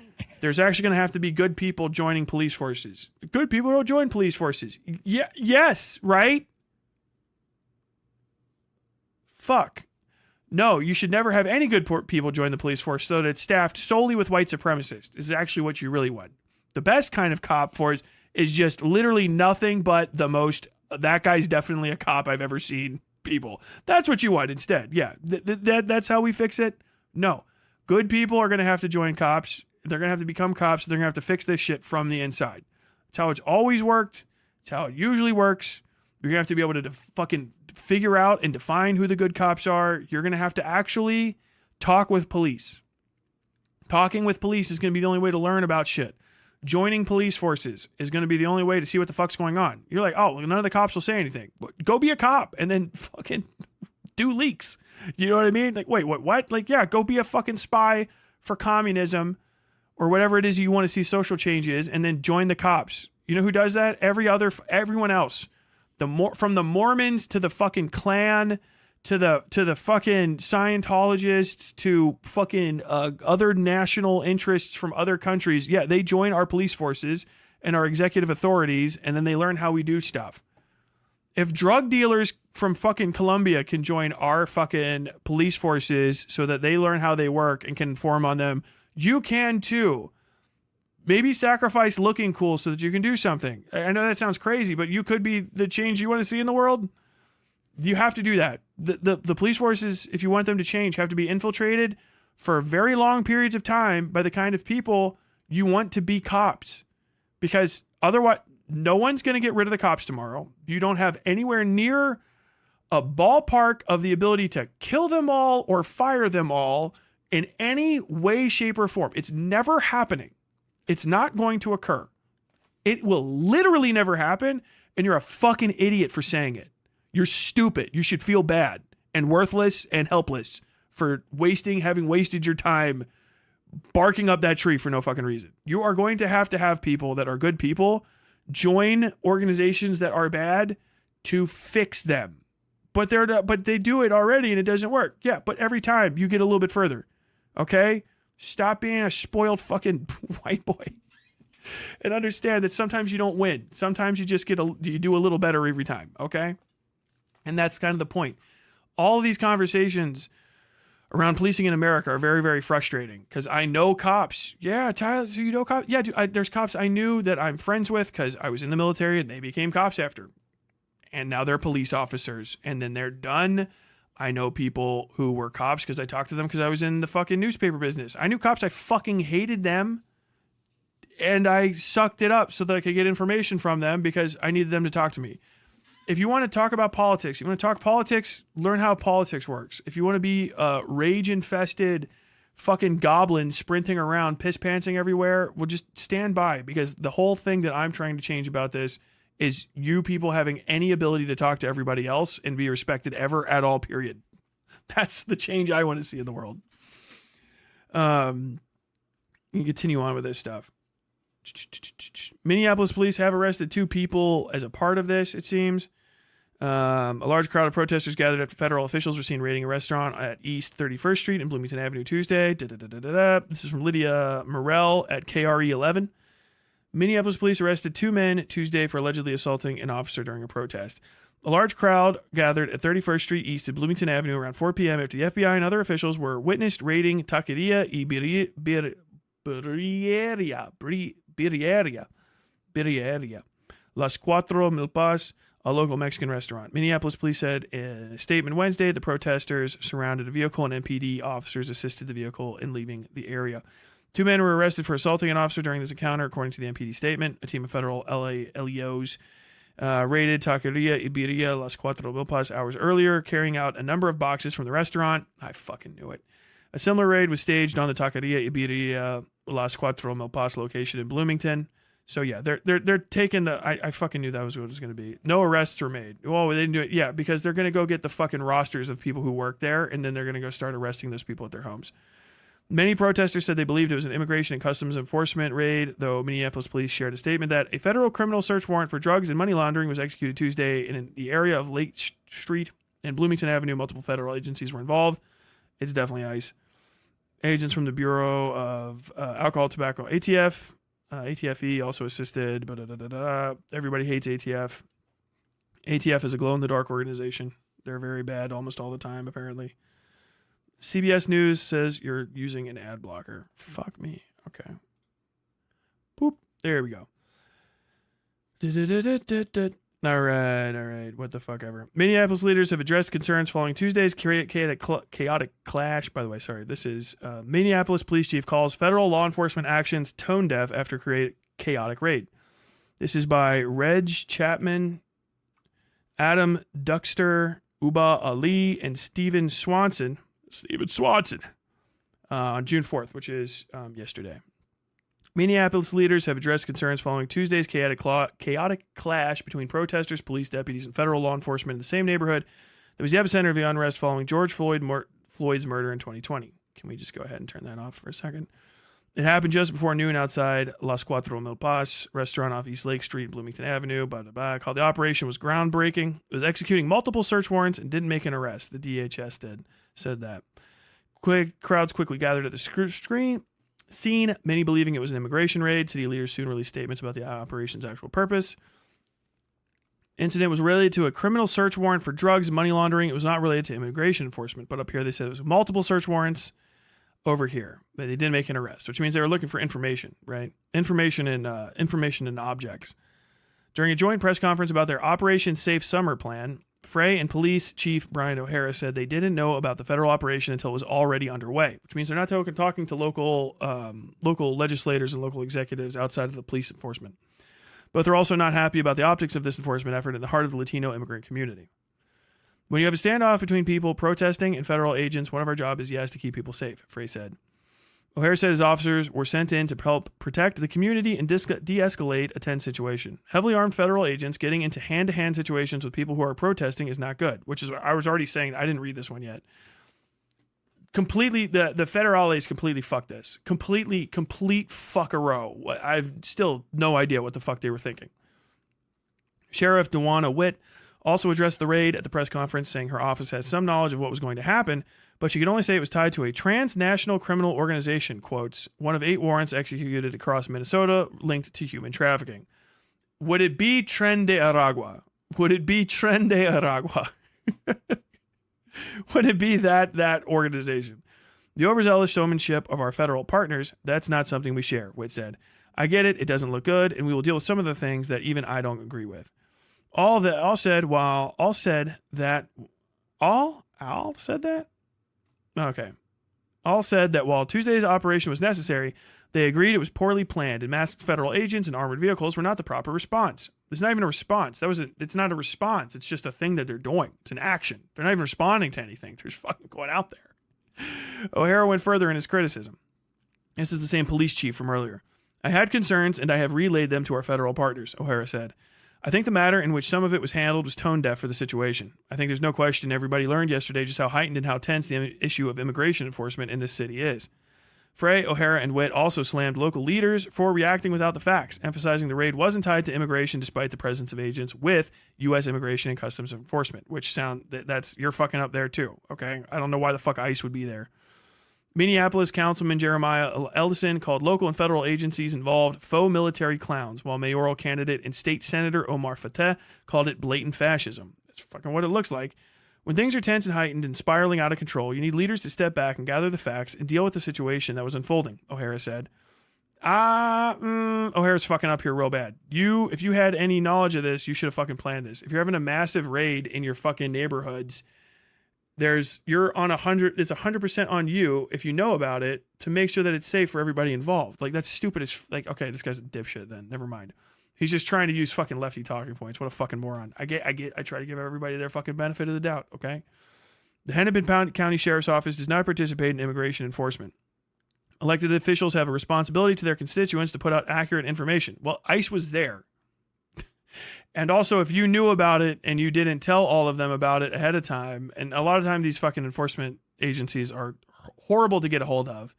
There's actually going to have to be good people joining police forces. Good people don't join police forces. Yeah, yes, right? Fuck. No, you should never have any good people join the police force so that it's staffed solely with white supremacists. This is actually what you really want. The best kind of cop force is just literally nothing but the most, that guy's definitely a cop I've ever seen people. That's what you want instead. Yeah. That's how we fix it. No. Good people are going to have to join cops. They're going to have to become cops. They're going to have to fix this shit from the inside. It's how it's always worked. It's how it usually works. You're going to have to be able to fucking figure out and define who the good cops are. You're going to have to actually talk with police. Talking with police is going to be the only way to learn about shit. Joining police forces is going to be the only way to see what the fuck's going on. You're like, oh, none of the cops will say anything. Go be a cop and then fucking do leaks. You know what I mean? Like, wait, what? Like, yeah, go be a fucking spy for communism or whatever it is you want to see social changes, and then join the cops. You know who does that? Everyone else. From the Mormons to the fucking Klan to the fucking Scientologists to fucking other national interests from other countries. Yeah, they join our police forces and our executive authorities, and then they learn how we do stuff. If drug dealers from fucking Colombia can join our fucking police forces so that they learn how they work and can inform on them, you can too. Maybe sacrifice looking cool so that you can do something. I know that sounds crazy, but you could be the change you want to see in the world. You have to do that. The police forces, if you want them to change, have to be infiltrated for very long periods of time by the kind of people you want to be cops. Because otherwise, no one's going to get rid of the cops tomorrow. You don't have anywhere near a ballpark of the ability to kill them all or fire them all in any way, shape, or form. It's never happening. It's not going to occur. It will literally never happen, and you're a fucking idiot for saying it. You're stupid. You should feel bad and worthless and helpless for having wasted your time barking up that tree for no fucking reason. You are going to have people that are good people join organizations that are bad to fix them. But they do it already and it doesn't work. Yeah, but every time you get a little bit further. Okay? Stop being a spoiled fucking white boy. And understand that sometimes you don't win. Sometimes you just you do a little better every time. Okay? And that's kind of the point. All of these conversations around policing in America are very, very frustrating because I know cops. Yeah, Tyler, so you know cops? Yeah, dude, there's cops I knew that I'm friends with because I was in the military and they became cops after. And now they're police officers. And then they're done. I know people who were cops because I talked to them because I was in the fucking newspaper business. I knew cops. I fucking hated them. And I sucked it up so that I could get information from them because I needed them to talk to me. If you want to talk about politics, you want to talk politics, learn how politics works. If you want to be a rage-infested fucking goblin sprinting around, piss-pantsing everywhere, well, just stand by because the whole thing that I'm trying to change about this is you people having any ability to talk to everybody else and be respected ever at all, period. That's the change I want to see in the world. You can continue on with this stuff. Minneapolis police have arrested 2 people as a part of this, it seems. A large crowd of protesters gathered after federal officials were seen raiding a restaurant at East 31st Street and Bloomington Avenue Tuesday. This is from Lydia Morell at KRE 11. Minneapolis police arrested 2 men Tuesday for allegedly assaulting an officer during a protest. A large crowd gathered at 31st Street East at Bloomington Avenue around 4 p.m. after the FBI and other officials were witnessed raiding Taqueria y Birreria, Las Cuatro Milpas, a local Mexican restaurant. Minneapolis police said in a statement Wednesday the protesters surrounded a vehicle and MPD officers assisted the vehicle in leaving the area. 2 men were arrested for assaulting an officer during this encounter, according to the MPD statement. A team of federal LEOs raided Taqueria Iberia Las Cuatro Milpas hours earlier, carrying out a number of boxes from the restaurant. I fucking knew it. A similar raid was staged on the Taqueria Iberia Las Cuatro Milpas location in Bloomington. So yeah, they're taking the. I fucking knew that was what it was going to be. No arrests were made. Oh, they didn't do it. Yeah, because they're going to go get the fucking rosters of people who work there, and then they're going to go start arresting those people at their homes. Many protesters said they believed it was an immigration and customs enforcement raid, though Minneapolis police shared a statement that a federal criminal search warrant for drugs and money laundering was executed Tuesday in the area of Lake Street and Bloomington Avenue. Multiple federal agencies were involved. It's definitely ICE. Agents from the Bureau of Alcohol, Tobacco, ATF, ATFE also assisted. Everybody hates ATF. ATF is a glow-in-the-dark organization. They're very bad almost all the time, apparently. CBS News says you're using an ad blocker. Fuck me. Okay. Boop. There we go. All right. What the fuck ever. Minneapolis leaders have addressed concerns following Tuesday's chaotic clash. By the way, sorry. This is Minneapolis police chief calls federal law enforcement actions tone deaf after chaotic raid. This is by Reg Chapman, Adam Duxter, Uba Ali, and Steven Swanson. On June 4th, which is yesterday. Minneapolis leaders have addressed concerns following Tuesday's chaotic clash between protesters, police deputies, and federal law enforcement in the same neighborhood that was the epicenter of the unrest following George Floyd's murder in 2020. Can we just go ahead and turn that off for a second? It happened just before noon outside Las Cuatro Mil Paz restaurant off East Lake Street, Bloomington Avenue. Called the operation was groundbreaking. It was executing multiple search warrants and didn't make an arrest. The DHS said that. Crowds quickly gathered at the scene, many believing it was an immigration raid. City leaders soon released statements about the operation's actual purpose. Incident was related to a criminal search warrant for drugs and money laundering. It was not related to immigration enforcement, but up here they said it was multiple search warrants over here, but they didn't make an arrest, which means they were looking for information, right? Information and objects. During a joint press conference about their Operation Safe Summer plan, Frey and Police Chief Brian O'Hara said they didn't know about the federal operation until it was already underway, which means they're not talking to local legislators and local executives outside of the police enforcement. But they're also not happy about the optics of this enforcement effort in the heart of the Latino immigrant community. When you have a standoff between people protesting and federal agents, one of our jobs is, yes, to keep people safe, Frey said. O'Hara said his officers were sent in to help protect the community and de-escalate a tense situation. Heavily armed federal agents getting into hand-to-hand situations with people who are protesting is not good, which is what I was already saying. I didn't read this one yet. Completely, the federales completely fucked this. Complete fuckero. I've still no idea what the fuck they were thinking. Sheriff Dewana Witt also addressed the raid at the press conference, saying her office has some knowledge of what was going to happen, but she could only say it was tied to a transnational criminal organization, quotes, one of 8 warrants executed across Minnesota linked to human trafficking. Would it be Tren de Aragua? Would it be Tren de Aragua? Would it be that organization? The overzealous showmanship of our federal partners, that's not something we share, Witt said. I get it doesn't look good, and we will deal with some of the things that even I don't agree with. All said that while Tuesday's operation was necessary, they agreed it was poorly planned and masked federal agents and armored vehicles were not the proper response. It's not even a response. It's not a response. It's just a thing that they're doing. It's an action. They're not even responding to anything. They're just fucking going out there. O'Hara went further in his criticism. This is the same police chief from earlier. I had concerns and I have relayed them to our federal partners, O'Hara said. I think the matter in which some of it was handled was tone deaf for the situation. I think there's no question everybody learned yesterday just how heightened and how tense the issue of immigration enforcement in this city is. Frey, O'Hara, and Witt also slammed local leaders for reacting without the facts, emphasizing the raid wasn't tied to immigration despite the presence of agents with U.S. Immigration and Customs Enforcement, which you're fucking up there too, okay? I don't know why the fuck ICE would be there. Minneapolis Councilman Jeremiah Ellison called local and federal agencies involved faux military clowns, while mayoral candidate and state senator Omar Fateh called it blatant fascism. That's fucking what it looks like. When things are tense and heightened and spiraling out of control, you need leaders to step back and gather the facts and deal with the situation that was unfolding, O'Hara said. O'Hara's fucking up here real bad. If you had any knowledge of this, you should have fucking planned this. If you're having a massive raid in your fucking neighborhoods, you're on 100. It's 100% on you if you know about it to make sure that it's safe for everybody involved. Like, that's stupid as okay, this guy's a dipshit. Then never mind. He's just trying to use fucking lefty talking points. What a fucking moron. I try to give everybody their fucking benefit of the doubt. Okay. The Hennepin County Sheriff's Office does not participate in immigration enforcement. Elected officials have a responsibility to their constituents to put out accurate information. Well, ICE was there. And also, if you knew about it and you didn't tell all of them about it ahead of time, and a lot of time these fucking enforcement agencies are horrible to get a hold of.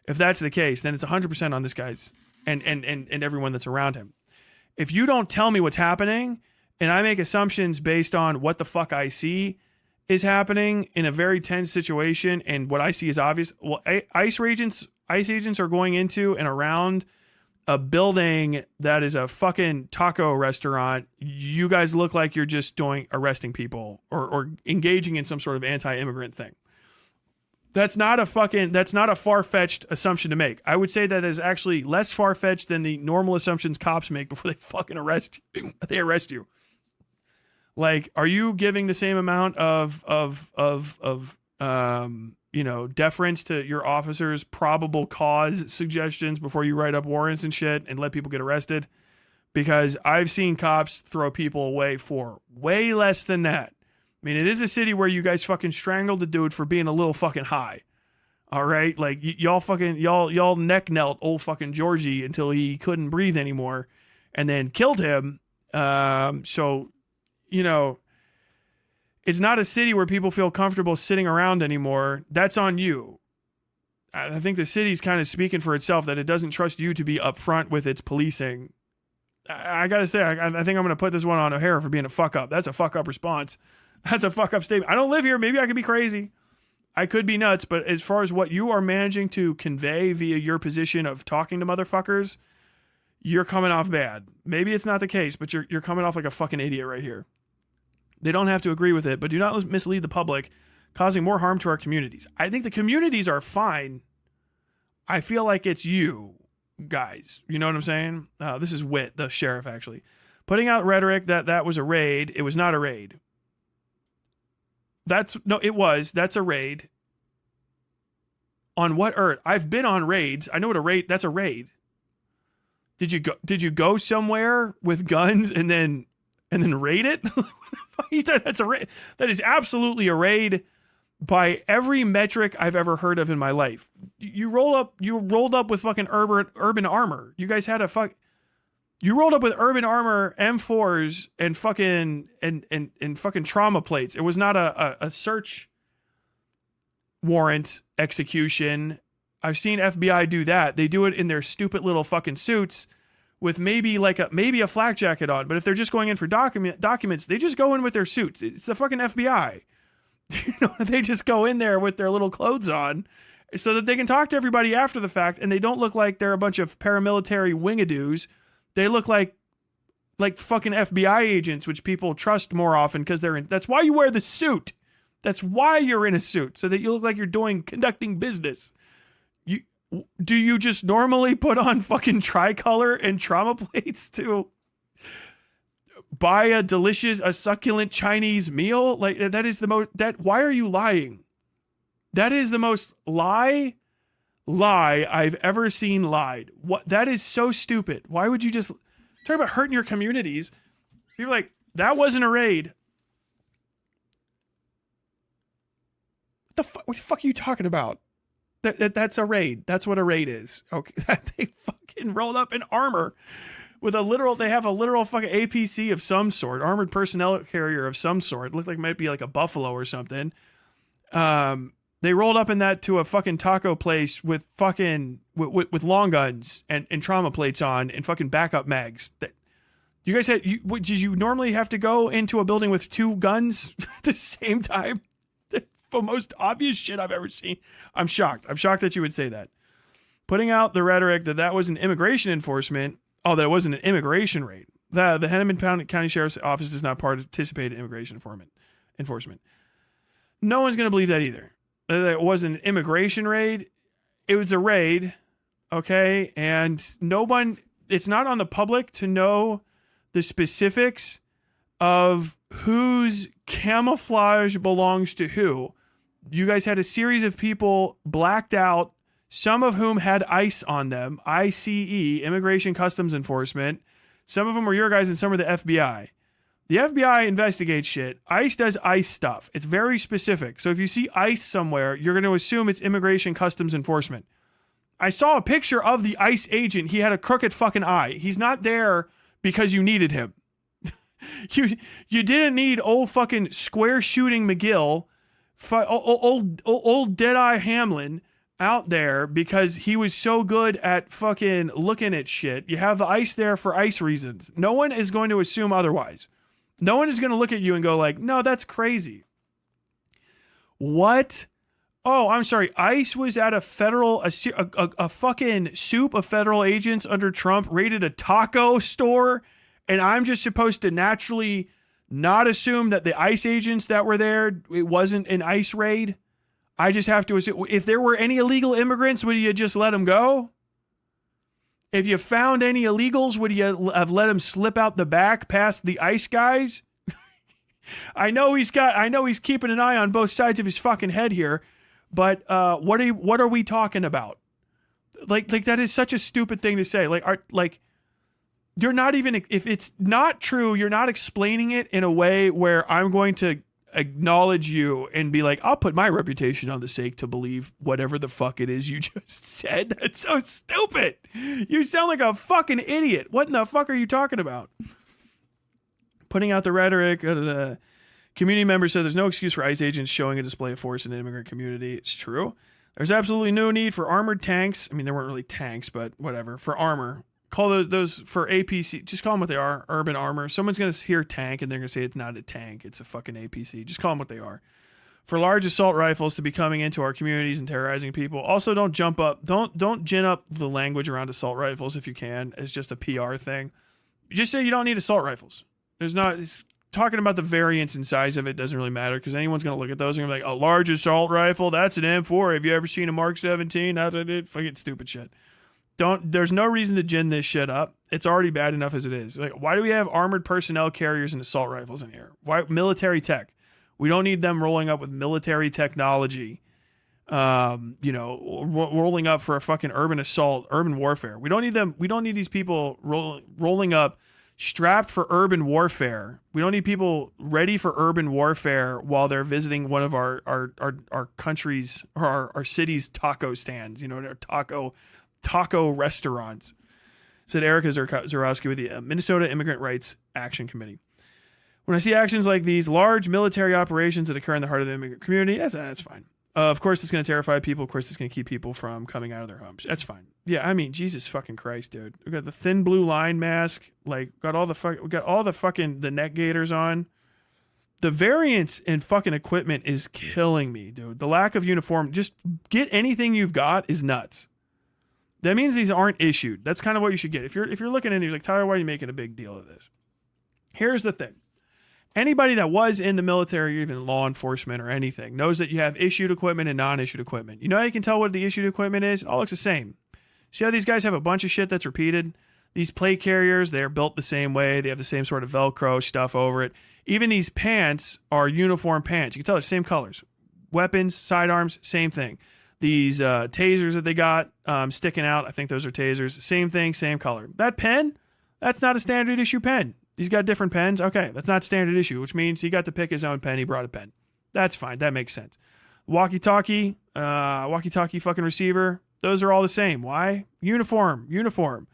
If that's the case, then it's 100% on this guy's and everyone that's around him. If you don't tell me what's happening and I make assumptions based on what the fuck I see is happening in a very tense situation and what I see is obvious, well, ICE agents are going into and around a building that is a fucking taco restaurant. You guys look like you're just arresting people or engaging in some sort of anti-immigrant thing. That's not a far-fetched assumption to make. I would say that is actually less far-fetched than the normal assumptions cops make before they fucking arrest you. Like, are you giving the same amount of deference to your officers' probable cause suggestions before you write up warrants and shit and let people get arrested? Because I've seen cops throw people away for way less than that. I mean, it is a city where you guys fucking strangled the dude for being a little fucking high. All right? Like, y'all neck knelt old fucking Georgie until he couldn't breathe anymore and then killed him. So, it's not a city where people feel comfortable sitting around anymore. That's on you. I think the city's kind of speaking for itself that it doesn't trust you to be upfront with its policing. I gotta say, I think I'm gonna put this one on O'Hara for being a fuck up. That's a fuck up response. That's a fuck up statement. I don't live here. Maybe I could be crazy. I could be nuts. But as far as what you are managing to convey via your position of talking to motherfuckers, you're coming off bad. Maybe it's not the case, but you're coming off like a fucking idiot right here. They don't have to agree with it, but do not mislead the public, causing more harm to our communities. I think the communities are fine. I feel like it's you guys. You know what I'm saying? This is Witt, the sheriff, actually. Putting out rhetoric that was a raid. It was not a raid. That's a raid. On what earth? I've been on raids. I know what a raid, that's a raid. Did you go somewhere with guns and then raid it? That's a raid. That is absolutely a raid by every metric I've ever heard of in my life. You rolled up with fucking urban armor. You guys had you rolled up with urban armor, M4s, and fucking trauma plates. It was not a search warrant execution. I've seen FBI do that. They do it in their stupid little fucking suits with maybe a flak jacket on. But if they're just going in for documents, they just go in with their suits. It's the fucking FBI. They just go in there with their little clothes on so that they can talk to everybody after the fact, and they don't look like they're a bunch of paramilitary wingadoos. They look like fucking FBI agents, which people trust more often because that's why you wear the suit. That's why you're in a suit, so that you look like you're conducting business. Do you just normally put on fucking tricolor and trauma plates to buy a succulent Chinese meal? Like, why are you lying? That is the most lie I've ever seen lied. That is so stupid. Why would you just talk about hurting your communities? You're like, that wasn't a raid. What the fuck are you talking about? That's a raid. That's what a raid is. Okay, they fucking rolled up in armor with they have a literal fucking APC of some sort, armored personnel carrier of some sort. It looked like it might be like a Buffalo or something. They rolled up in that to a fucking taco place with fucking with long guns and trauma plates on and fucking backup mags. You guys did you normally have to go into a building with two guns at the same time? The most obvious shit I've ever seen. I'm shocked. I'm shocked that you would say that. Putting out the rhetoric that was an immigration enforcement. Oh, that it wasn't an immigration raid. The Hennepin County Sheriff's Office does not participate in immigration enforcement. No one's going to believe that either. It wasn't an immigration raid. It was a raid. Okay. And it's not on the public to know the specifics of whose camouflage belongs to who. You guys had a series of people blacked out, some of whom had ICE on them, ICE, Immigration Customs Enforcement. Some of them were your guys and some were the FBI. The FBI investigates shit. ICE does ICE stuff. It's very specific. So if you see ICE somewhere, you're going to assume it's Immigration Customs Enforcement. I saw a picture of the ICE agent. He had a crooked fucking eye. He's not there because you needed him. You didn't need old fucking square shooting McGill, old Deadeye Hamlin out there because he was so good at fucking looking at shit. You have the ICE there for ICE reasons. No one is going to assume otherwise. No one is going to look at you and go like, no, that's crazy. What? Oh, I'm sorry. ICE was at a fucking soup of federal agents under Trump raided a taco store. And I'm just supposed to naturally not assume that the ICE agents that were there, it wasn't an ICE raid. I just have to assume, if there were any illegal immigrants, would you just let them go? If you found any illegals, would you have let them slip out the back past the ICE guys? I know he's keeping an eye on both sides of his fucking head here, but what are we talking about? Like that is such a stupid thing to say. You're not even, if it's not true, you're not explaining it in a way where I'm going to acknowledge you and be like, I'll put my reputation on the stake to believe whatever the fuck it is you just said. That's so stupid. You sound like a fucking idiot. What in the fuck are you talking about? Putting out the rhetoric. The community members said there's no excuse for ICE agents showing a display of force in the immigrant community. It's true. There's absolutely no need for armored tanks. I mean, there weren't really tanks, but whatever. For armor. Call those for APC. Just call them what they are. Urban armor. Someone's going to hear tank and they're going to say it's not a tank. It's a fucking APC. Just call them what they are. For large assault rifles to be coming into our communities and terrorizing people. Also, don't jump up. Don't gin up the language around assault rifles if you can. It's just a PR thing. Just say you don't need assault rifles. It's talking about the variance and size of it doesn't really matter because anyone's going to look at those and be like, a large assault rifle? That's an M4. Have you ever seen a Mark 17? That's it. Fucking stupid shit. There's no reason to gin this shit up. It's already bad enough as it is. Like, why do we have armored personnel carriers and assault rifles in here? Why military tech? We don't need them rolling up with military technology. Rolling up for a fucking urban assault, urban warfare. We don't need them. We don't need these people rolling up strapped for urban warfare. We don't need people ready for urban warfare while they're visiting one of our country's or our city's taco stands. Their taco restaurants, said Erica Zarowski with the Minnesota Immigrant Rights Action Committee. When I see actions like these, large military operations that occur in the heart of the immigrant community, that's fine. Of course, it's going to terrify people. Of course, it's going to keep people from coming out of their homes. That's fine. Yeah, I mean, Jesus fucking Christ, dude. We got the thin blue line mask. We got all the fucking the neck gaiters on. The variance in fucking equipment is killing me, dude. The lack of uniform. Just get anything you've got is nuts. That means these aren't issued. That's kind of what you should get. If you're looking in, you're like, Tyler, why are you making a big deal of this? Here's the thing. Anybody that was in the military or even law enforcement or anything knows that you have issued equipment and non-issued equipment. You know how you can tell what the issued equipment is? It all looks the same. See how these guys have a bunch of shit that's repeated? These plate carriers, they're built the same way. They have the same sort of Velcro stuff over it. Even these pants are uniform pants. You can tell they're the same colors. Weapons, sidearms, same thing. These tasers that they got sticking out, I think those are tasers. Same thing, same color. That pen, that's not a standard issue pen. He's got different pens. Okay, that's not standard issue, which means he got to pick his own pen. He brought a pen. That's fine. That makes sense. Walkie-talkie fucking receiver, those are all the same. Why? Uniform.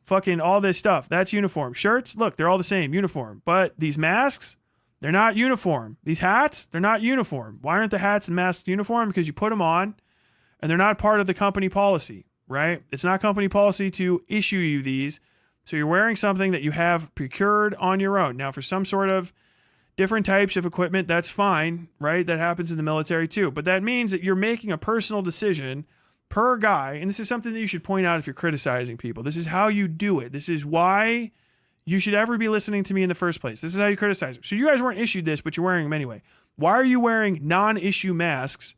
Fucking all this stuff, that's uniform. Shirts, look, they're all the same, uniform. But these masks, they're not uniform. These hats, they're not uniform. Why aren't the hats and masks uniform? Because you put them on, and they're not part of the company policy, right? It's not company policy to issue you these. So you're wearing something that you have procured on your own. Now, for some sort of different types of equipment, that's fine, right? That happens in the military too. But that means that you're making a personal decision per guy. And this is something that you should point out if you're criticizing people. This is how you do it. This is why you should ever be listening to me in the first place. This is how you criticize them. So you guys weren't issued this, but you're wearing them anyway. Why are you wearing non-issue masks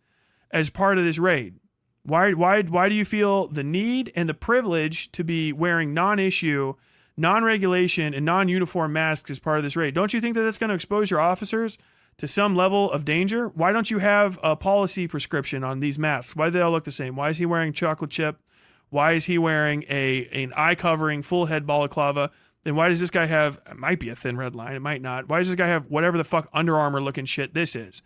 as part of this raid? Why do you feel the need and the privilege to be wearing non-issue, non-regulation, and non-uniform masks as part of this raid? Don't you think that that's going to expose your officers to some level of danger? Why don't you have a policy prescription on these masks? Why do they all look the same? Why is he wearing chocolate chip? Why is he wearing an eye covering full head balaclava? Then why does this guy have, it might be a thin red line, it might not. Why does this guy have whatever the fuck Under Armour looking shit this is?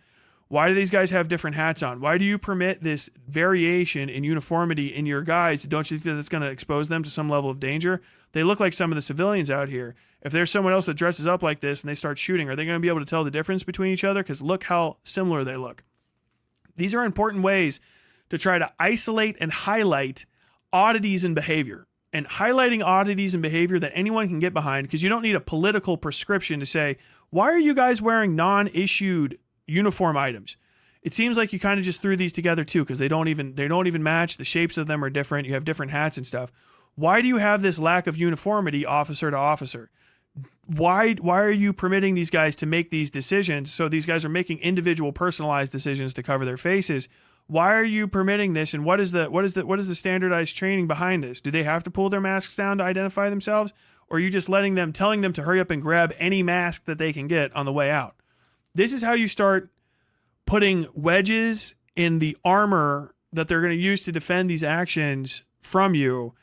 Why do these guys have different hats on? Why do you permit this variation in uniformity in your guys? Don't you think that's going to expose them to some level of danger? They look like some of the civilians out here. If there's someone else that dresses up like this and they start shooting, are they going to be able to tell the difference between each other? Because look how similar they look. These are important ways to try to isolate and highlight oddities in behavior. And highlighting oddities in behavior that anyone can get behind, because you don't need a political prescription to say, why are you guys wearing non-issued uniform items? It seems like you kind of just threw these together too, because they don't even match. The shapes of them are different. You have different hats and stuff. Why do you have this lack of uniformity officer to officer? why are you permitting these guys to make these decisions? So these guys are making individual personalized decisions to cover their faces. Why are you permitting this? And what is the standardized training behind this? Do they have to pull their masks down to identify themselves? Or are you just telling them to hurry up and grab any mask that they can get on the way out? This is how you start putting wedges in the armor that they're going to use to defend these actions from you,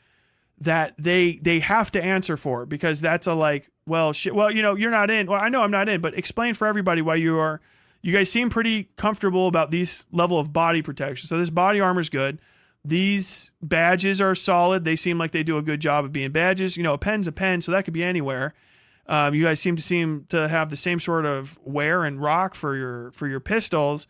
that they have to answer for, because that's a like, well, shit, well, you're not in. Well, I know I'm not in, but explain for everybody why you are. You guys seem pretty comfortable about these level of body protection. So this body armor is good. These badges are solid. They seem like they do a good job of being badges. A pen's a pen, so that could be anywhere. You guys seem to have the same sort of wear and rock for your pistols.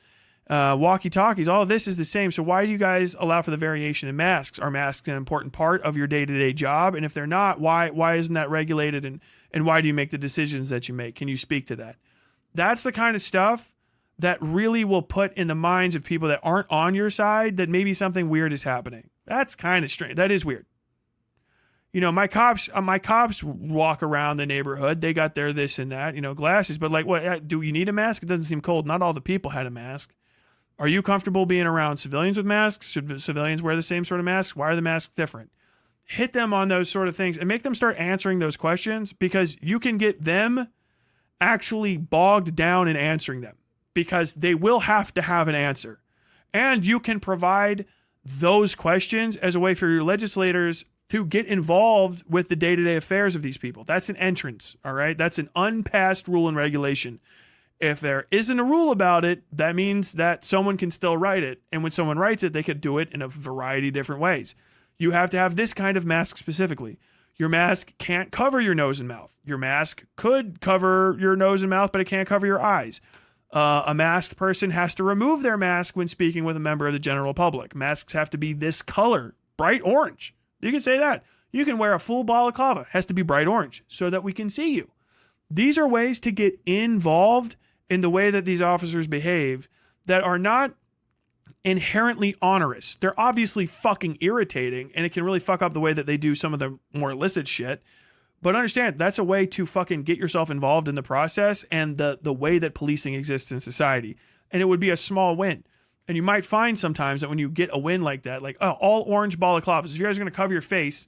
Walkie-talkies, all of this is the same. So why do you guys allow for the variation in masks? Are masks an important part of your day-to-day job? And if they're not, why isn't that regulated? And why do you make the decisions that you make? Can you speak to that? That's the kind of stuff that really will put in the minds of people that aren't on your side that maybe something weird is happening. That's kind of strange. That is weird. My cops walk around the neighborhood. They got their this and that, glasses. But like, what? Do you need a mask? It doesn't seem cold. Not all the people had a mask. Are you comfortable being around civilians with masks? Should civilians wear the same sort of mask? Why are the masks different? Hit them on those sort of things and make them start answering those questions, because you can get them actually bogged down in answering them, because they will have to have an answer. And you can provide those questions as a way for your legislators to get involved with the day-to-day affairs of these people. That's an entrance, all right? That's an unpassed rule and regulation. If there isn't a rule about it, that means that someone can still write it. And when someone writes it, they could do it in a variety of different ways. You have to have this kind of mask specifically. Your mask can't cover your nose and mouth. Your mask could cover your nose and mouth, but it can't cover your eyes. A masked person has to remove their mask when speaking with a member of the general public. Masks have to be this color, bright orange. You can say that. You can wear a full balaclava. It has to be bright orange so that we can see you. These are ways to get involved in the way that these officers behave that are not inherently onerous. They're obviously fucking irritating, and it can really fuck up the way that they do some of the more illicit shit. But understand, that's a way to fucking get yourself involved in the process and the way that policing exists in society. And it would be a small win. And you might find sometimes that when you get a win like that, like, all orange balaclavas, if you guys are going to cover your face,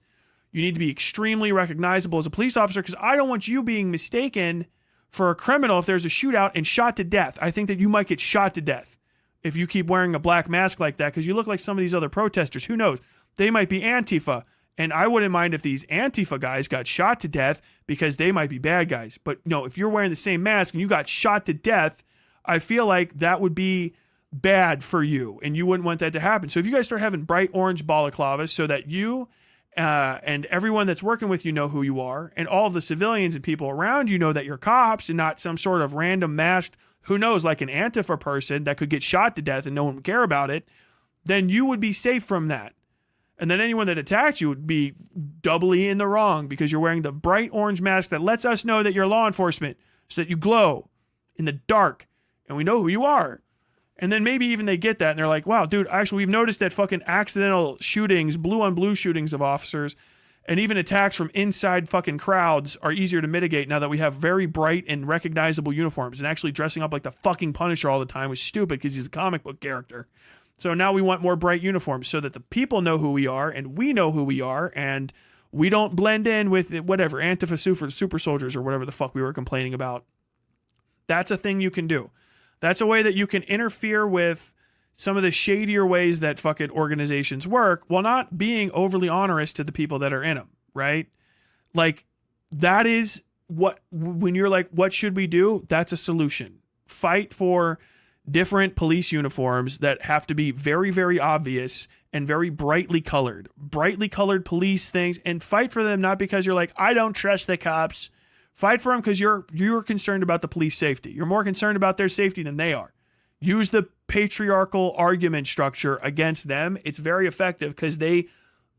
you need to be extremely recognizable as a police officer, because I don't want you being mistaken for a criminal if there's a shootout and shot to death. I think that you might get shot to death if you keep wearing a black mask like that, because you look like some of these other protesters. Who knows? They might be Antifa. And I wouldn't mind if these Antifa guys got shot to death, because they might be bad guys. But no, if you're wearing the same mask and you got shot to death, I feel like that would be bad for you, and you wouldn't want that to happen. So if you guys start having bright orange balaclavas so that you and everyone that's working with you know who you are, and all of the civilians and people around you know that you're cops and not some sort of random masked, who knows, like an Antifa person that could get shot to death and no one would care about it, then you would be safe from that. And then anyone that attacks you would be doubly in the wrong, because you're wearing the bright orange mask that lets us know that you're law enforcement, so that you glow in the dark and we know who you are. And then maybe even they get that and they're like, wow, dude, actually we've noticed that fucking accidental shootings, blue on blue shootings of officers, and even attacks from inside fucking crowds are easier to mitigate now that we have very bright and recognizable uniforms. And actually dressing up like the fucking Punisher all the time was stupid, because he's a comic book character. So now we want more bright uniforms so that the people know who we are and we know who we are, and we don't blend in with whatever, Antifa super soldiers or whatever the fuck we were complaining about. That's a thing you can do. That's a way that you can interfere with some of the shadier ways that fucking organizations work while not being overly onerous to the people that are in them, right? Like, that is what, when you're like, what should we do? That's a solution. Fight for different police uniforms that have to be very, very obvious and very brightly colored police things, and fight for them not because you're like, I don't trust the cops. Fight for them because you're concerned about the police safety. You're more concerned about their safety than they are. Use the patriarchal argument structure against them. It's very effective because they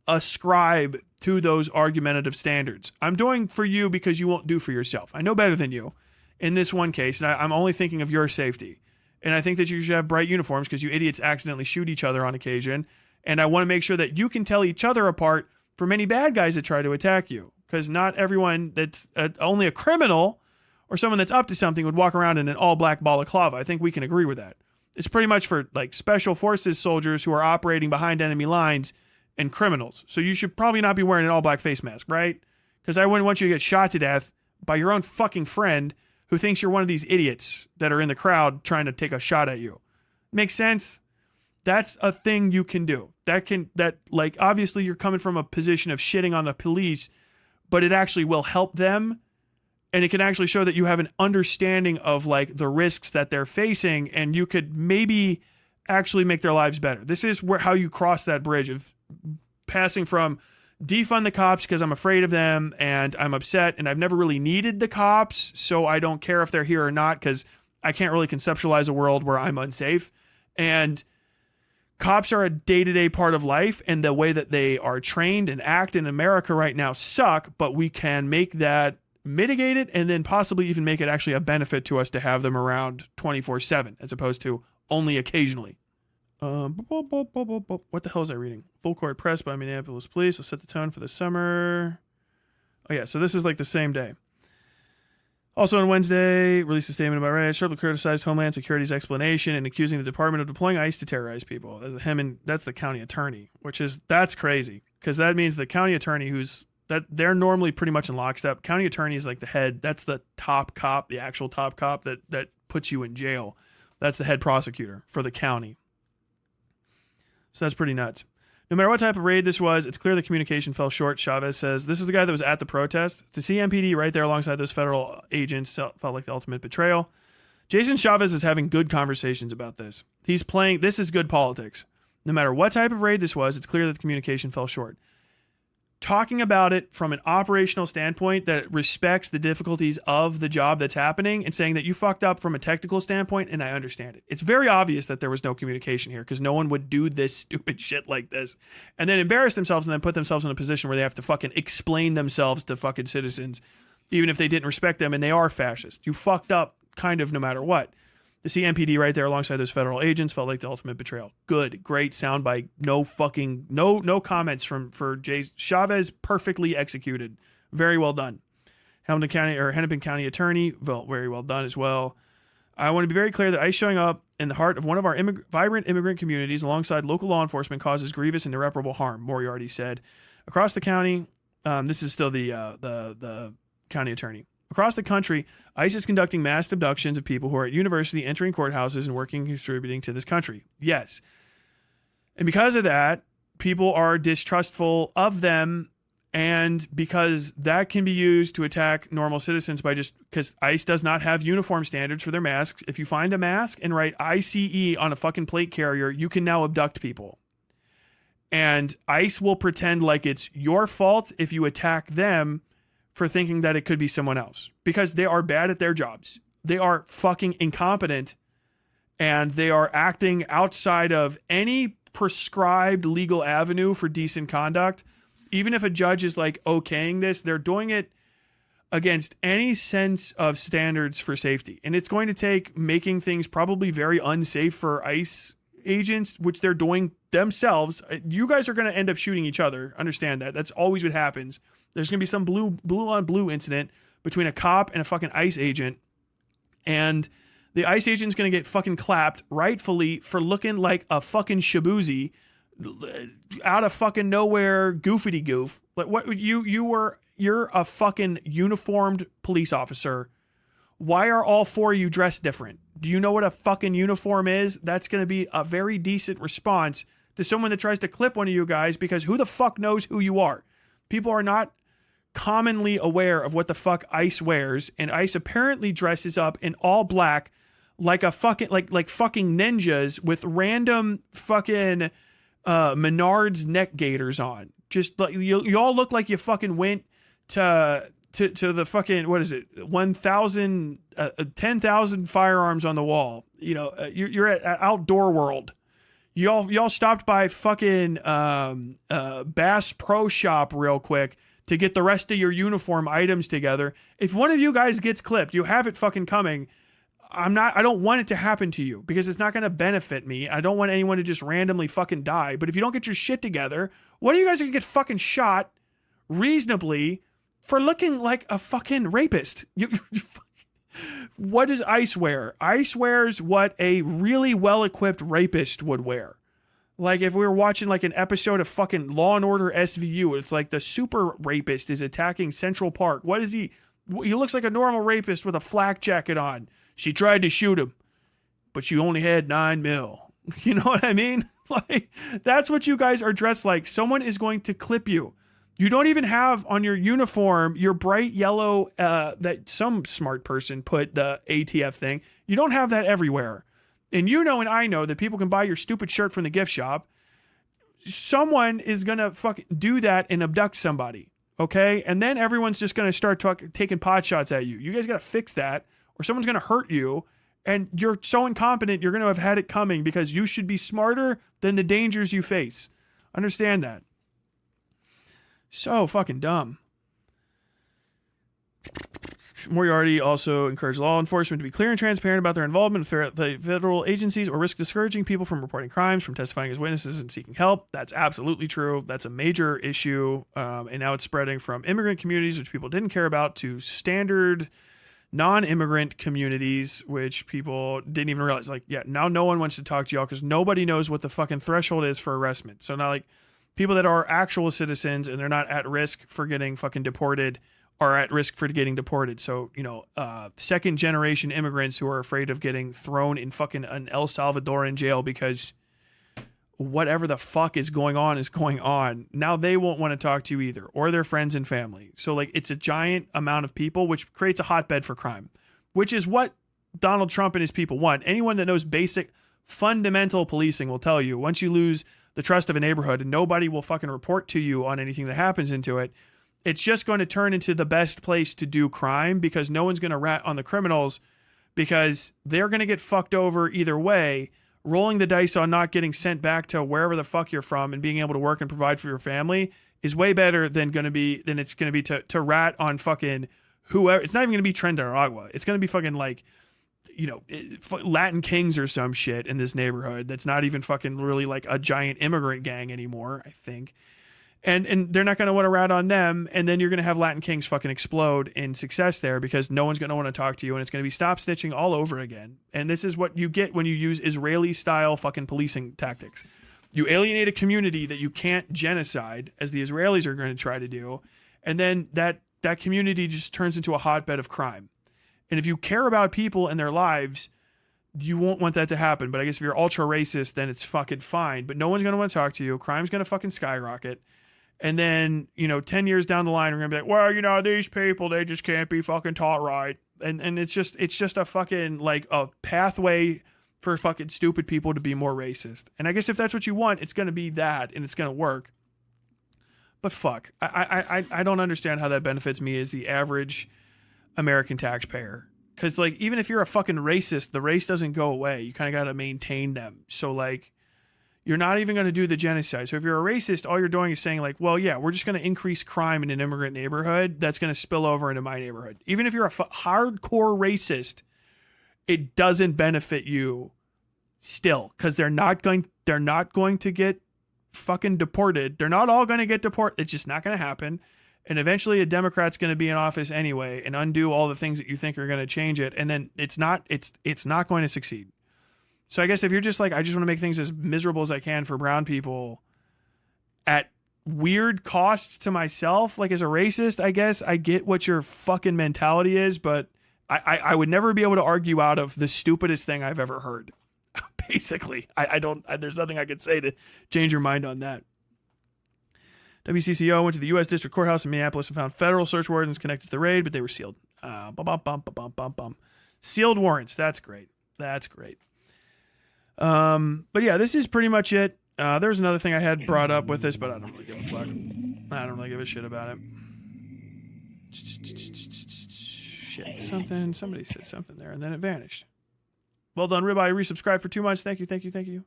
ascribe to those argumentative standards. I'm doing for you because you won't do for yourself. I know better than you in this one case, and I'm only thinking of your safety. And I think that you should have bright uniforms because you idiots accidentally shoot each other on occasion. And I want to make sure that you can tell each other apart from any bad guys that try to attack you. because not everyone that's only a criminal or someone that's up to something would walk around in an all-black balaclava. I think we can agree with that. It's pretty much for like special forces soldiers who are operating behind enemy lines and criminals. So you should probably not be wearing an all-black face mask, right? Because I wouldn't want you to get shot to death by your own fucking friend who thinks you're one of these idiots that are in the crowd trying to take a shot at you. Makes sense? That's a thing you can do. Like, obviously you're coming from a position of shitting on the police, but it actually will help them. And it can actually show that you have an understanding of like the risks that they're facing, and you could maybe actually make their lives better. This is how you cross that bridge of passing from defund the cops because I'm afraid of them and I'm upset and I've never really needed the cops, so I don't care if they're here or not because I can't really conceptualize a world where I'm unsafe. And cops are a day-to-day part of life, and the way that they are trained and act in America right now suck, but we can make that, mitigate it, and then possibly even make it actually a benefit to us to have them around 24/7 as opposed to only occasionally. What the hell is I reading? Full court press by Minneapolis police will set the tone for the summer. Oh yeah, so this is like the same day. Also on Wednesday, released a statement about riots, sharply criticized Homeland Security's explanation and accusing the department of deploying ICE to terrorize people. That's the county attorney, that's crazy because that means the county attorney they're normally pretty much in lockstep. County attorney is like the head. That's the top cop, the actual top cop that puts you in jail. That's the head prosecutor for the county. So that's pretty nuts. No matter what type of raid this was, it's clear the communication fell short, Chavez says. This is the guy that was at the protest. To see MPD right there alongside those federal agents felt like the ultimate betrayal. Jason Chavez is having good conversations about this. This is good politics. No matter what type of raid this was, it's clear that the communication fell short. Talking about it from an operational standpoint that respects the difficulties of the job that's happening and saying that you fucked up from a technical standpoint, and I understand it. It's very obvious that there was no communication here because no one would do this stupid shit like this and then embarrass themselves and then put themselves in a position where they have to fucking explain themselves to fucking citizens even if they didn't respect them and they are fascist. You fucked up kind of no matter what. The CMPD right there alongside those federal agents felt like the ultimate betrayal. Good, great soundbite. No comments for Jay Chavez. Perfectly executed. Very well done. Hennepin County Attorney, very well done as well. I want to be very clear that ICE showing up in the heart of one of our vibrant immigrant communities alongside local law enforcement causes grievous and irreparable harm, Moriarty said. Across the county, this is still the county attorney. Across the country, ICE is conducting mass abductions of people who are at university, entering courthouses, and working contributing to this country. Yes. And because of that, people are distrustful of them, and because that can be used to attack normal citizens because ICE does not have uniform standards for their masks. If you find a mask and write ICE on a fucking plate carrier, you can now abduct people. And ICE will pretend like it's your fault if you attack them for thinking that it could be someone else because they are bad at their jobs. They are fucking incompetent and they are acting outside of any prescribed legal avenue for decent conduct. Even if a judge is like okaying this, they're doing it against any sense of standards for safety. And it's going to take making things probably very unsafe for ICE agents, which they're doing themselves. You guys are going to end up shooting each other. Understand that. That's always what happens. There's going to be some blue on blue incident between a cop and a fucking ICE agent. And the ICE agent's going to get fucking clapped rightfully for looking like a fucking shabuzi out of fucking nowhere goofity goof. Like what you're a fucking uniformed police officer. Why are all four of you dressed different? Do you know what a fucking uniform is? That's going to be a very decent response to someone that tries to clip one of you guys because who the fuck knows who you are? People are not commonly aware of what the fuck ICE wears, and ICE apparently dresses up in all black like a fucking like fucking ninjas with random fucking Menards neck gaiters on. Just like you all look like you fucking went to the fucking, what is it, 10,000 firearms on the wall. You know, you're at Outdoor World. Y'all stopped by fucking Bass Pro Shop real quick to get the rest of your uniform items together. If one of you guys gets clipped, you have it fucking coming. I don't want it to happen to you because it's not going to benefit me. I don't want anyone to just randomly fucking die. But if you don't get your shit together, one of you guys are going to get fucking shot reasonably for looking like a fucking rapist. What does ICE wear? ICE wears what a really well-equipped rapist would wear. Like if we were watching like an episode of fucking Law and Order SVU, it's like the super rapist is attacking Central Park. What is he? He looks like a normal rapist with a flak jacket on. She tried to shoot him, but she only had 9 mil. You know what I mean? Like, that's what you guys are dressed like. Someone is going to clip you. You don't even have on your uniform your bright yellow, that some smart person put the ATF thing. You don't have that everywhere. And you know and I know that people can buy your stupid shirt from the gift shop. Someone is going to fucking do that and abduct somebody. Okay? And then everyone's just going to start taking pot shots at you. You guys got to fix that, or someone's going to hurt you. And you're so incompetent, you're going to have had it coming because you should be smarter than the dangers you face. Understand that. So fucking dumb. Moriarty also encouraged law enforcement to be clear and transparent about their involvement with the federal agencies or risk discouraging people from reporting crimes, from testifying as witnesses and seeking help. That's absolutely true. That's a major issue. And now it's spreading from immigrant communities, which people didn't care about, to standard non-immigrant communities, which people didn't even realize. Like, yeah, now no one wants to talk to y'all because nobody knows what the fucking threshold is for arrestment. So now, like, people that are actual citizens and they're not at risk for getting fucking deported are at risk for getting deported. So, you know, second generation immigrants who are afraid of getting thrown in fucking an El Salvadoran jail because whatever the fuck is going on. Now they won't want to talk to you either, or their friends and family. So like, it's a giant amount of people, which creates a hotbed for crime, which is what Donald Trump and his people want. Anyone that knows basic fundamental policing will tell you, once you lose the trust of a neighborhood and nobody will fucking report to you on anything that happens into it, it's just going to turn into the best place to do crime because no one's going to rat on the criminals because they're going to get fucked over either way. Rolling the dice on not getting sent back to wherever the fuck you're from and being able to work and provide for your family is way better than it's going to be to rat on fucking whoever. It's not even going to be Trinidad. It's going to be fucking like, you know, Latin Kings or some shit in this neighborhood that's not even fucking really like a giant immigrant gang anymore, I think. And they're not going to want to rat on them, and then you're going to have Latin Kings fucking explode in success there because no one's going to want to talk to you, and it's going to be stop stitching all over again. And this is what you get when you use Israeli-style fucking policing tactics. You alienate a community that you can't genocide, as the Israelis are going to try to do, and then that community just turns into a hotbed of crime. And if you care about people and their lives, you won't want that to happen. But I guess if you're ultra racist, then it's fucking fine. But no one's going to want to talk to you. Crime's going to fucking skyrocket. And then, you know, 10 years down the line, we're going to be like, well, you know, these people, they just can't be fucking taught right. And it's just a fucking, like, a pathway for fucking stupid people to be more racist. And I guess if that's what you want, it's going to be that, and it's going to work. But fuck, I don't understand how that benefits me as the average American taxpayer. Because, like, even if you're a fucking racist, the race doesn't go away. You kind of got to maintain them. So, like, you're not even going to do the genocide. So if you're a racist, all you're doing is saying, like, well, yeah, we're just going to increase crime in an immigrant neighborhood. That's going to spill over into my neighborhood. Even if you're a hardcore racist, it doesn't benefit you still, because they're not going to get fucking deported. They're not all going to get deported. It's just not going to happen. And eventually a Democrat's going to be in office anyway and undo all the things that you think are going to change it. And then it's not going to succeed. So I guess if you're just like, I just want to make things as miserable as I can for brown people at weird costs to myself, like as a racist, I guess I get what your fucking mentality is, but I would never be able to argue out of the stupidest thing I've ever heard. Basically, there's nothing I could say to change your mind on that. WCCO went to the U.S. District Courthouse in Minneapolis and found federal search warrants connected to the raid, but they were sealed. Sealed warrants. That's great. But yeah, this is pretty much it. There's another thing I had brought up with this, but I don't really give a fuck. I don't really give a shit about it. Shit, somebody said something there and then it vanished. Well done, Ribeye. Resubscribe for 2 months. Thank you.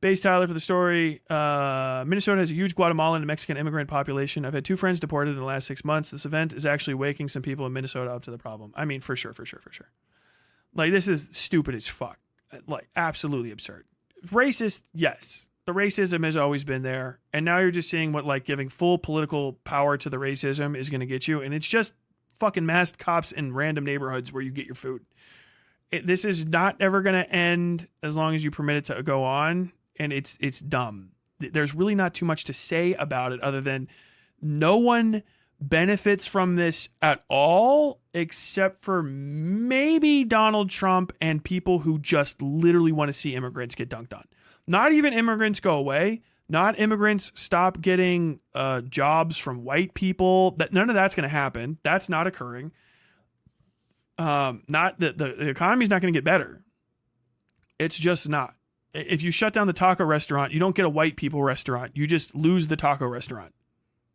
Base Tyler for the story. Minnesota has a huge Guatemalan and Mexican immigrant population. I've had 2 friends deported in the last 6 months. This event is actually waking some people in Minnesota up to the problem. I mean, for sure. Like, this is stupid as fuck. Like, absolutely absurd. Racist, yes. The racism has always been there. And now you're just seeing what like giving full political power to the racism is going to get you. And it's just fucking masked cops in random neighborhoods where you get your food. This is not ever going to end as long as you permit it to go on. And it's dumb. There's really not too much to say about it other than no one benefits from this at all except for maybe Donald Trump and people who just literally want to see immigrants get dunked on. Not even immigrants go away. Not immigrants stop getting jobs from white people. That none of that's going to happen. That's not occurring. Not the economy's not going to get better. It's just not. If you shut down the taco restaurant, you don't get a white people restaurant. You just lose the taco restaurant.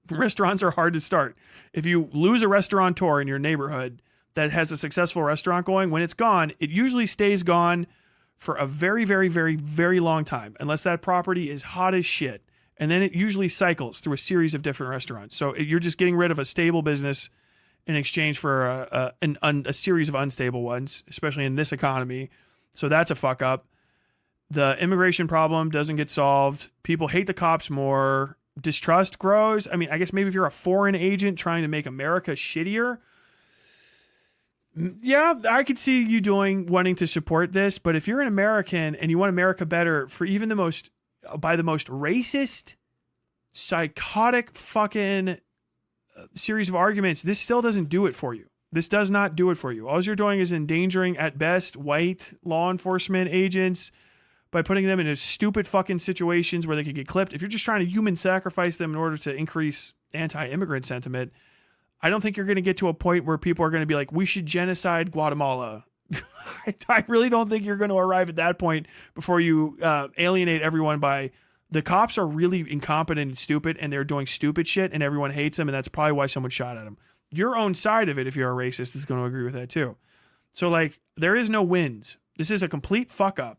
Restaurants are hard to start. If you lose a restaurateur in your neighborhood that has a successful restaurant going, when it's gone, it usually stays gone for a very, very, very, very long time, unless that property is hot as shit. And then it usually cycles through a series of different restaurants. So you're just getting rid of a stable business in exchange for a series of unstable ones, especially in this economy. So that's a fuck up. The immigration problem doesn't get solved. People hate the cops more. Distrust grows. I mean, I guess maybe if you're a foreign agent trying to make America shittier, yeah, I could see you wanting to support this. But if you're an American and you want America better for even the most racist, psychotic fucking series of arguments, this still doesn't do it for you. This does not do it for you. All you're doing is endangering at best white law enforcement agents by putting them into stupid fucking situations where they could get clipped. If you're just trying to human sacrifice them in order to increase anti-immigrant sentiment, I don't think you're going to get to a point where people are going to be like, we should genocide Guatemala. I really don't think you're going to arrive at that point before you alienate everyone by the cops are really incompetent and stupid and they're doing stupid shit and everyone hates them. And that's probably why someone shot at them. Your own side of it, if you're a racist, is going to agree with that too. So like, there is no wins. This is a complete fuck up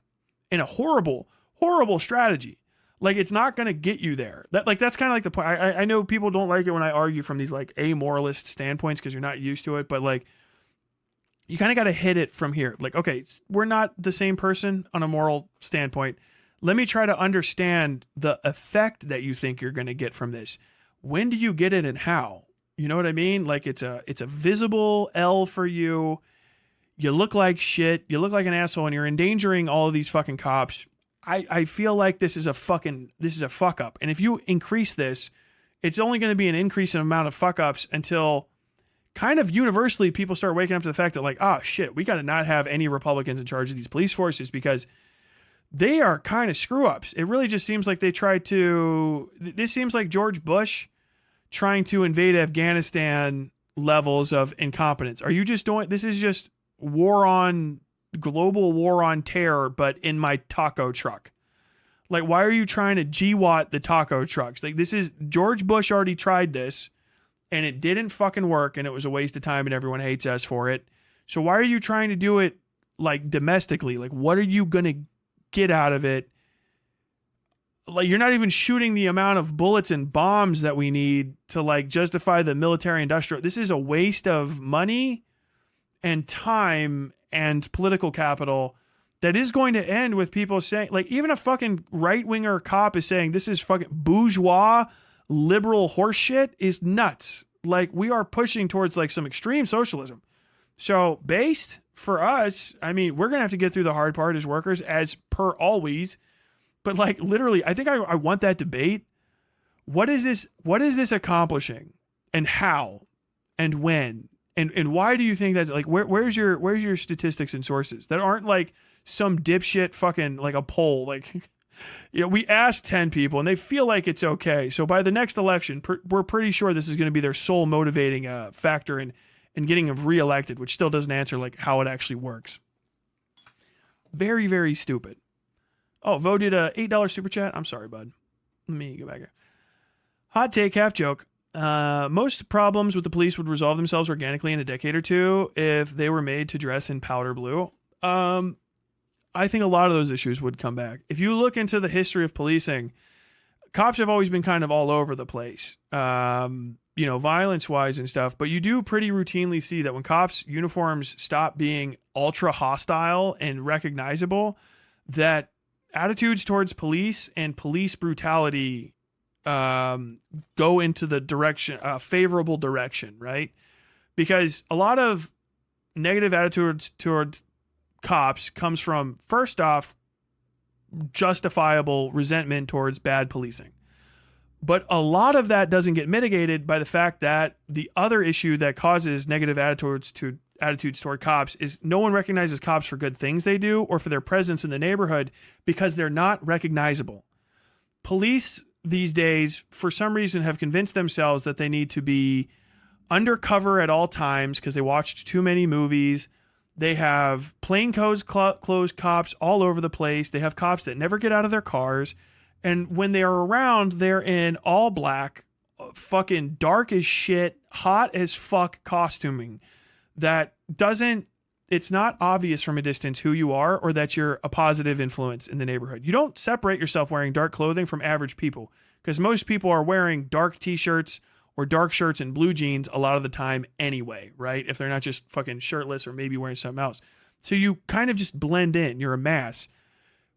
and a horrible, horrible strategy. Like, it's not going to get you there. That's kind of like the point. I know people don't like it when I argue from these like amoralist standpoints because you're not used to it, but like, you kind of got to hit it from here. Like, okay, we're not the same person on a moral standpoint. Let me try to understand the effect that you think you're going to get from this. When do you get it and how? You know what I mean? Like, it's a visible L for you. You look like shit. You look like an asshole and you're endangering all of these fucking cops. I feel like this is a fuck up. And if you increase this, it's only going to be an increase in amount of fuck ups until kind of universally people start waking up to the fact that like, oh shit, we got to not have any Republicans in charge of these police forces because they are kind of screw ups. It really just seems like this seems like George Bush trying to invade Afghanistan levels of incompetence. Are you just this is just global war on terror, but in my taco truck. Like, why are you trying to GWAT the taco trucks? Like, this is George Bush already tried this and it didn't fucking work and it was a waste of time and everyone hates us for it. So why are you trying to do it like domestically? Like, what are you going to get out of it? Like, you're not even shooting the amount of bullets and bombs that we need to like justify the military industrial. This is a waste of money and time and political capital that is going to end with people saying, like, even a fucking right-winger cop is saying this is fucking bourgeois liberal horseshit is nuts. Like, we are pushing towards like some extreme socialism. So based for us, I mean, we're going to have to get through the hard part as workers as per always. But like, literally, I think I want that debate. What is this accomplishing and how and when? And why do you think that, like, where's your statistics and sources that aren't like some dipshit fucking like a poll? Like, you know, we asked 10 people and they feel like it's okay. So by the next election, we're pretty sure this is going to be their sole motivating factor in getting them reelected, which still doesn't answer like how it actually works. Very, very stupid. Oh, Vo did a $8 super chat. I'm sorry, bud. Let me go back here. Hot take, half joke. Most problems with the police would resolve themselves organically in a decade or two if they were made to dress in powder blue. I think a lot of those issues would come back. If you look into the history of policing, cops have always been kind of all over the place, violence-wise and stuff. But you do pretty routinely see that when cops' uniforms stop being ultra hostile and recognizable, that attitudes towards police and police brutality go into the direction, favorable direction, right? Because a lot of negative attitudes towards cops comes from, first off, justifiable resentment towards bad policing. But a lot of that doesn't get mitigated by the fact that the other issue that causes negative attitudes toward cops is no one recognizes cops for good things they do or for their presence in the neighborhood because they're not recognizable. Police these days, for some reason, have convinced themselves that they need to be undercover at all times because they watched too many movies. They have plainclothes cops all over the place. They have cops that never get out of their cars. And when they are around, they're in all black, fucking dark as shit, hot as fuck costuming that doesn't, it's not obvious from a distance who you are or that you're a positive influence in the neighborhood. You don't separate yourself wearing dark clothing from average people because most people are wearing dark t-shirts or dark shirts and blue jeans a lot of the time anyway, right? If they're not just fucking shirtless or maybe wearing something else. So you kind of just blend in. You're a mass.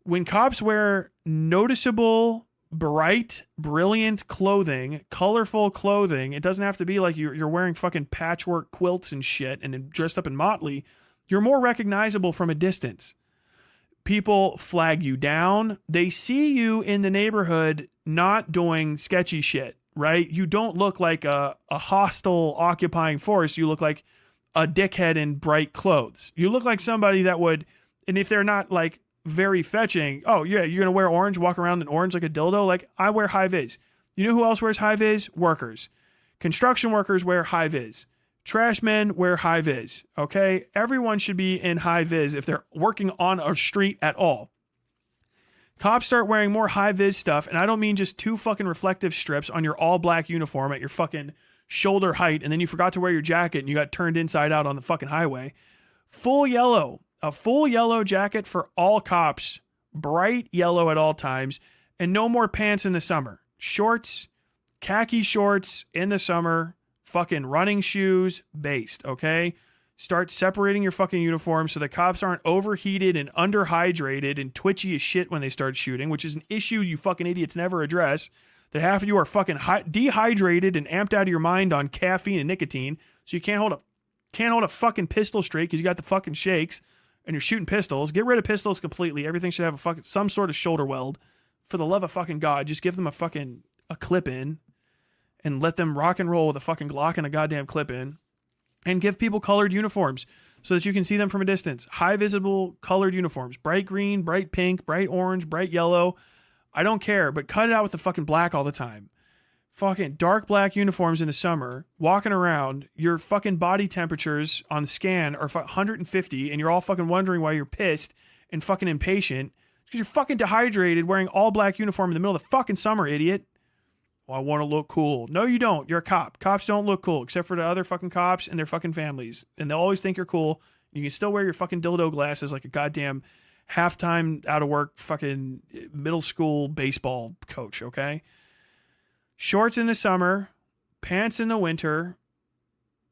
When cops wear noticeable, bright, brilliant clothing, colorful clothing, it doesn't have to be like you're wearing fucking patchwork quilts and shit and dressed up in motley. You're more recognizable from a distance. People flag you down. They see you in the neighborhood not doing sketchy shit, right? You don't look like a hostile occupying force. You look like a dickhead in bright clothes. You look like somebody that would, and if they're not like very fetching, oh yeah, you're gonna wear orange, walk around in orange like a dildo. Like, I wear high vis. You know who else wears high vis? Workers. Construction workers wear high vis. Trash men wear high vis. Okay, everyone should be in high vis if they're working on a street at all. Cops start wearing more high vis stuff, and I don't mean just 2 fucking reflective strips on your all black uniform at your fucking shoulder height, and then you forgot to wear your jacket and you got turned inside out on the fucking highway. Full yellow. A full yellow jacket for all cops, bright yellow at all times, and no more pants in the summer. Shorts, khaki shorts in the summer, fucking running shoes based, okay? Start separating your fucking uniform so the cops aren't overheated and underhydrated and twitchy as shit when they start shooting, which is an issue you fucking idiots never address. That half of you are fucking dehydrated and amped out of your mind on caffeine and nicotine, so you can't hold a fucking pistol straight because you got the fucking shakes. And you're shooting pistols. Get rid of pistols completely. Everything should have some sort of shoulder weld. For the love of fucking God, just give them a clip in and let them rock and roll with a fucking Glock and a goddamn clip in. And give people colored uniforms so that you can see them from a distance. High visible colored uniforms. Bright green, bright pink, bright orange, bright yellow. I don't care, but cut it out with the fucking black all the time. Fucking dark black uniforms in the summer, walking around, your fucking body temperatures on the scan are 150, and you're all fucking wondering why you're pissed and fucking impatient because you're fucking dehydrated wearing all black uniform in the middle of the fucking summer, idiot. Well, I want to look cool. No, you don't. You're a cop. Cops don't look cool except for the other fucking cops and their fucking families, and they'll always think you're cool. You can still wear your fucking dildo glasses like a goddamn halftime out of work fucking middle school baseball coach, okay? Shorts in the summer, pants in the winter,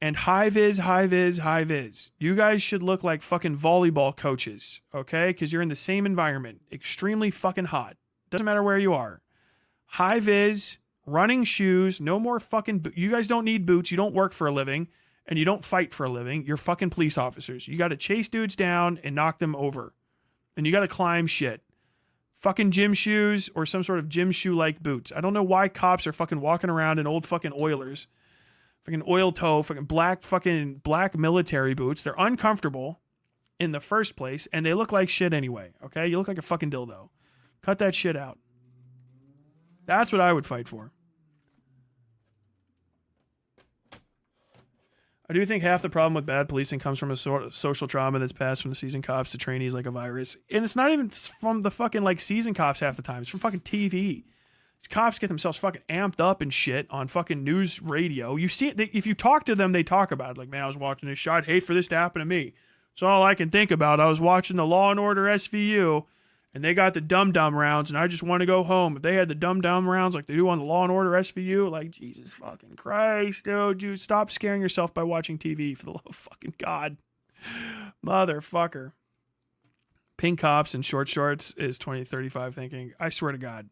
and high vis. You guys should look like fucking volleyball coaches, okay? Because you're in the same environment. Extremely fucking hot. Doesn't matter where you are. High vis, running shoes, no more fucking... You guys don't need boots. You don't work for a living, and you don't fight for a living. You're fucking police officers. You got to chase dudes down and knock them over. And you got to climb shit. Fucking gym shoes or some sort of gym shoe-like boots. I don't know why cops are fucking walking around in old fucking Oilers. Fucking oil toe, fucking black military boots. They're uncomfortable in the first place, and they look like shit anyway, okay? You look like a fucking dildo. Cut that shit out. That's what I would fight for. I do think half the problem with bad policing comes from a sort of social trauma that's passed from the seasoned cops to trainees like a virus. And it's not even from the fucking like seasoned cops half the time. It's from fucking TV. These cops get themselves fucking amped up and shit on fucking news radio. You see it, if you talk to them, they talk about it. Like, man, I was watching this shit. I'd hate for this to happen to me. It's all I can think about. I was watching the Law and Order SVU, and they got the dum-dum rounds, and I just want to go home. If they had the dum-dum rounds like they do on the Law and Order SVU, like, Jesus fucking Christ, dude, you stop scaring yourself by watching TV, for the love of fucking God. Motherfucker. Pink cops and short shorts is 2035 thinking. I swear to God.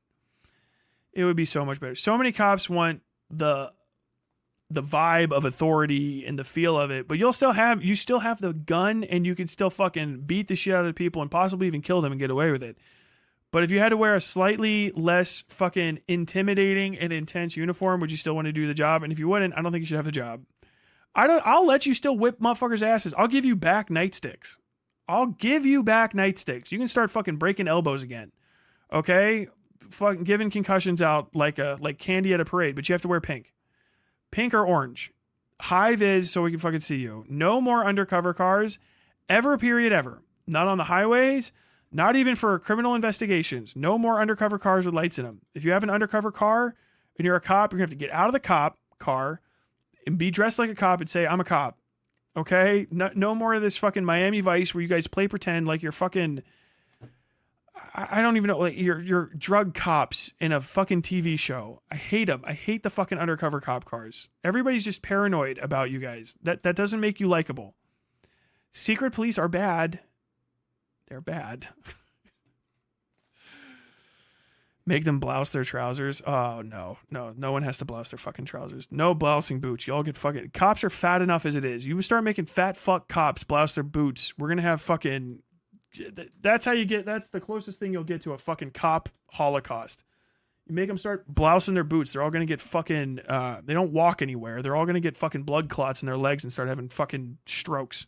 It would be so much better. So many cops want the vibe of authority and the feel of it, but you still have the gun, and you can still fucking beat the shit out of people and possibly even kill them and get away with it. But if you had to wear a slightly less fucking intimidating and intense uniform, would you still want to do the job? And if you wouldn't, I don't think you should have the job. I'll let you still whip motherfuckers' asses. I'll give you back nightsticks. You can start fucking breaking elbows again. Okay? Fucking giving concussions out like candy at a parade, but you have to wear pink. Pink or orange. High vis so we can fucking see you. No more undercover cars. Ever, period, ever. Not on the highways. Not even for criminal investigations. No more undercover cars with lights in them. If you have an undercover car and you're a cop, you're going to have to get out of the cop car and be dressed like a cop and say, I'm a cop. Okay? No more of this fucking Miami Vice where you guys play pretend like you're fucking... I don't even know, like you're drug cops in a fucking TV show. I hate them. I hate the fucking undercover cop cars. Everybody's just paranoid about you guys. That doesn't make you likable. Secret police are bad. They're bad. Make them blouse their trousers. Oh, no. No one has to blouse their fucking trousers. No blousing boots. Y'all get fucking... Cops are fat enough as it is. You start making fat fuck cops blouse their boots. We're going to have fucking... That's how you get... That's the closest thing you'll get to a fucking cop holocaust. You make them start blousing their boots. They're all going to get fucking... they don't walk anywhere. They're all going to get fucking blood clots in their legs and start having fucking strokes.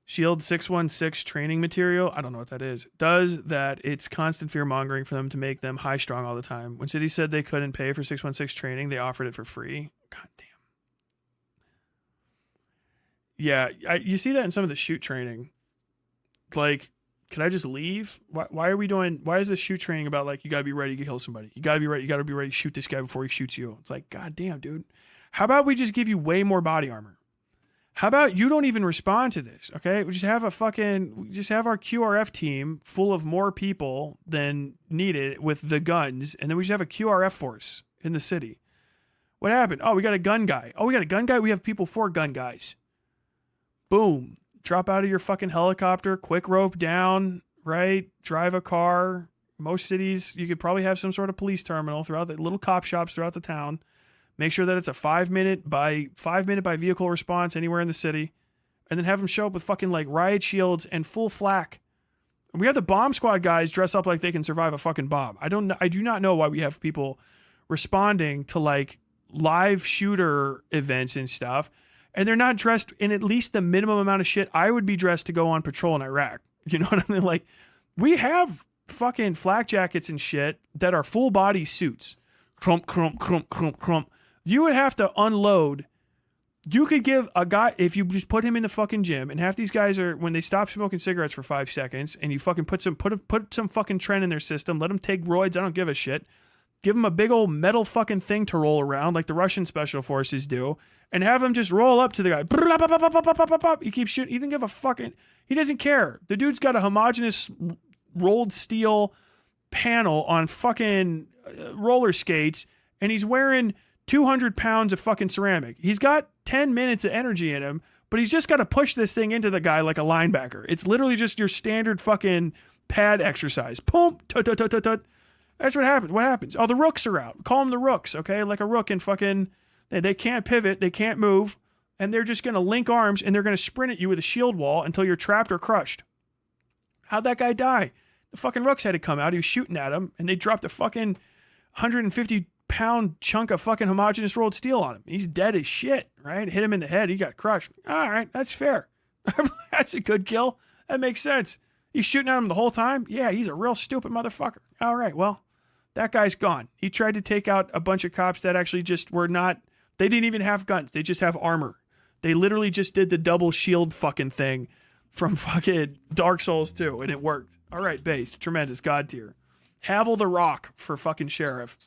Shield 616 training material. I don't know what that is. Does that. It's constant fear mongering for them to make them high strung all the time. When cities said they couldn't pay for 616 training, they offered it for free. God damn. Yeah, you see that in some of the shoot training. Like, can I just leave? Why are we doing... Why is this shoot training about, like, you gotta be ready to kill somebody? You gotta be ready to shoot this guy before he shoots you. It's like, god damn, dude. How about we just give you way more body armor? How about you don't even respond to this, okay? We just have our QRF team full of more people than needed with the guns, and then we just have a QRF force in the city. What happened? Oh, we got a gun guy. We have people for gun guys. Boom. Drop out of your fucking helicopter, quick rope down, right? Drive a car. Most cities, you could probably have some sort of police terminal throughout the little cop shops throughout the town. Make sure that it's a 5 minute by vehicle response anywhere in the city. And then have them show up with fucking like riot shields and full flak. And we have the bomb squad guys dress up like they can survive a fucking bomb. I do not know why we have people responding to like live shooter events and stuff. And they're not dressed in at least the minimum amount of shit I would be dressed to go on patrol in Iraq. You know what I mean? Like, we have fucking flak jackets and shit that are full body suits. Crump, crump, crump, crump, crump. You would have to unload. You could give a guy, if you just put him in the fucking gym, and half these guys are, when they stop smoking cigarettes for 5 seconds, and you fucking put some fucking trend in their system, let them take roids, I don't give a shit. Give them a big old metal fucking thing to roll around like the Russian special forces do, and have him just roll up to the guy. He keeps shooting. He doesn't give a fucking... He doesn't care. The dude's got a homogeneous rolled steel panel on fucking roller skates, and he's wearing 200 pounds of fucking ceramic. He's got 10 minutes of energy in him, but he's just got to push this thing into the guy like a linebacker. It's literally just your standard fucking pad exercise. Boom, tut. That's what happens. What happens? Oh, the rooks are out. Call them the rooks, okay? Like a rook in fucking... They can't pivot. They can't move. And they're just going to link arms, and they're going to sprint at you with a shield wall until you're trapped or crushed. How'd that guy die? The fucking rooks had to come out. He was shooting at him, and they dropped a fucking 150-pound chunk of fucking homogeneous rolled steel on him. He's dead as shit, right? Hit him in the head. He got crushed. All right, that's fair. That's a good kill. That makes sense. He's shooting at him the whole time? Yeah, he's a real stupid motherfucker. All right, well, that guy's gone. He tried to take out a bunch of cops that actually just were not... They didn't even have guns. They just have armor. They literally just did the double shield fucking thing from fucking Dark Souls 2, and it worked. All right, base. Tremendous. God tier. Havel the Rock for fucking sheriff.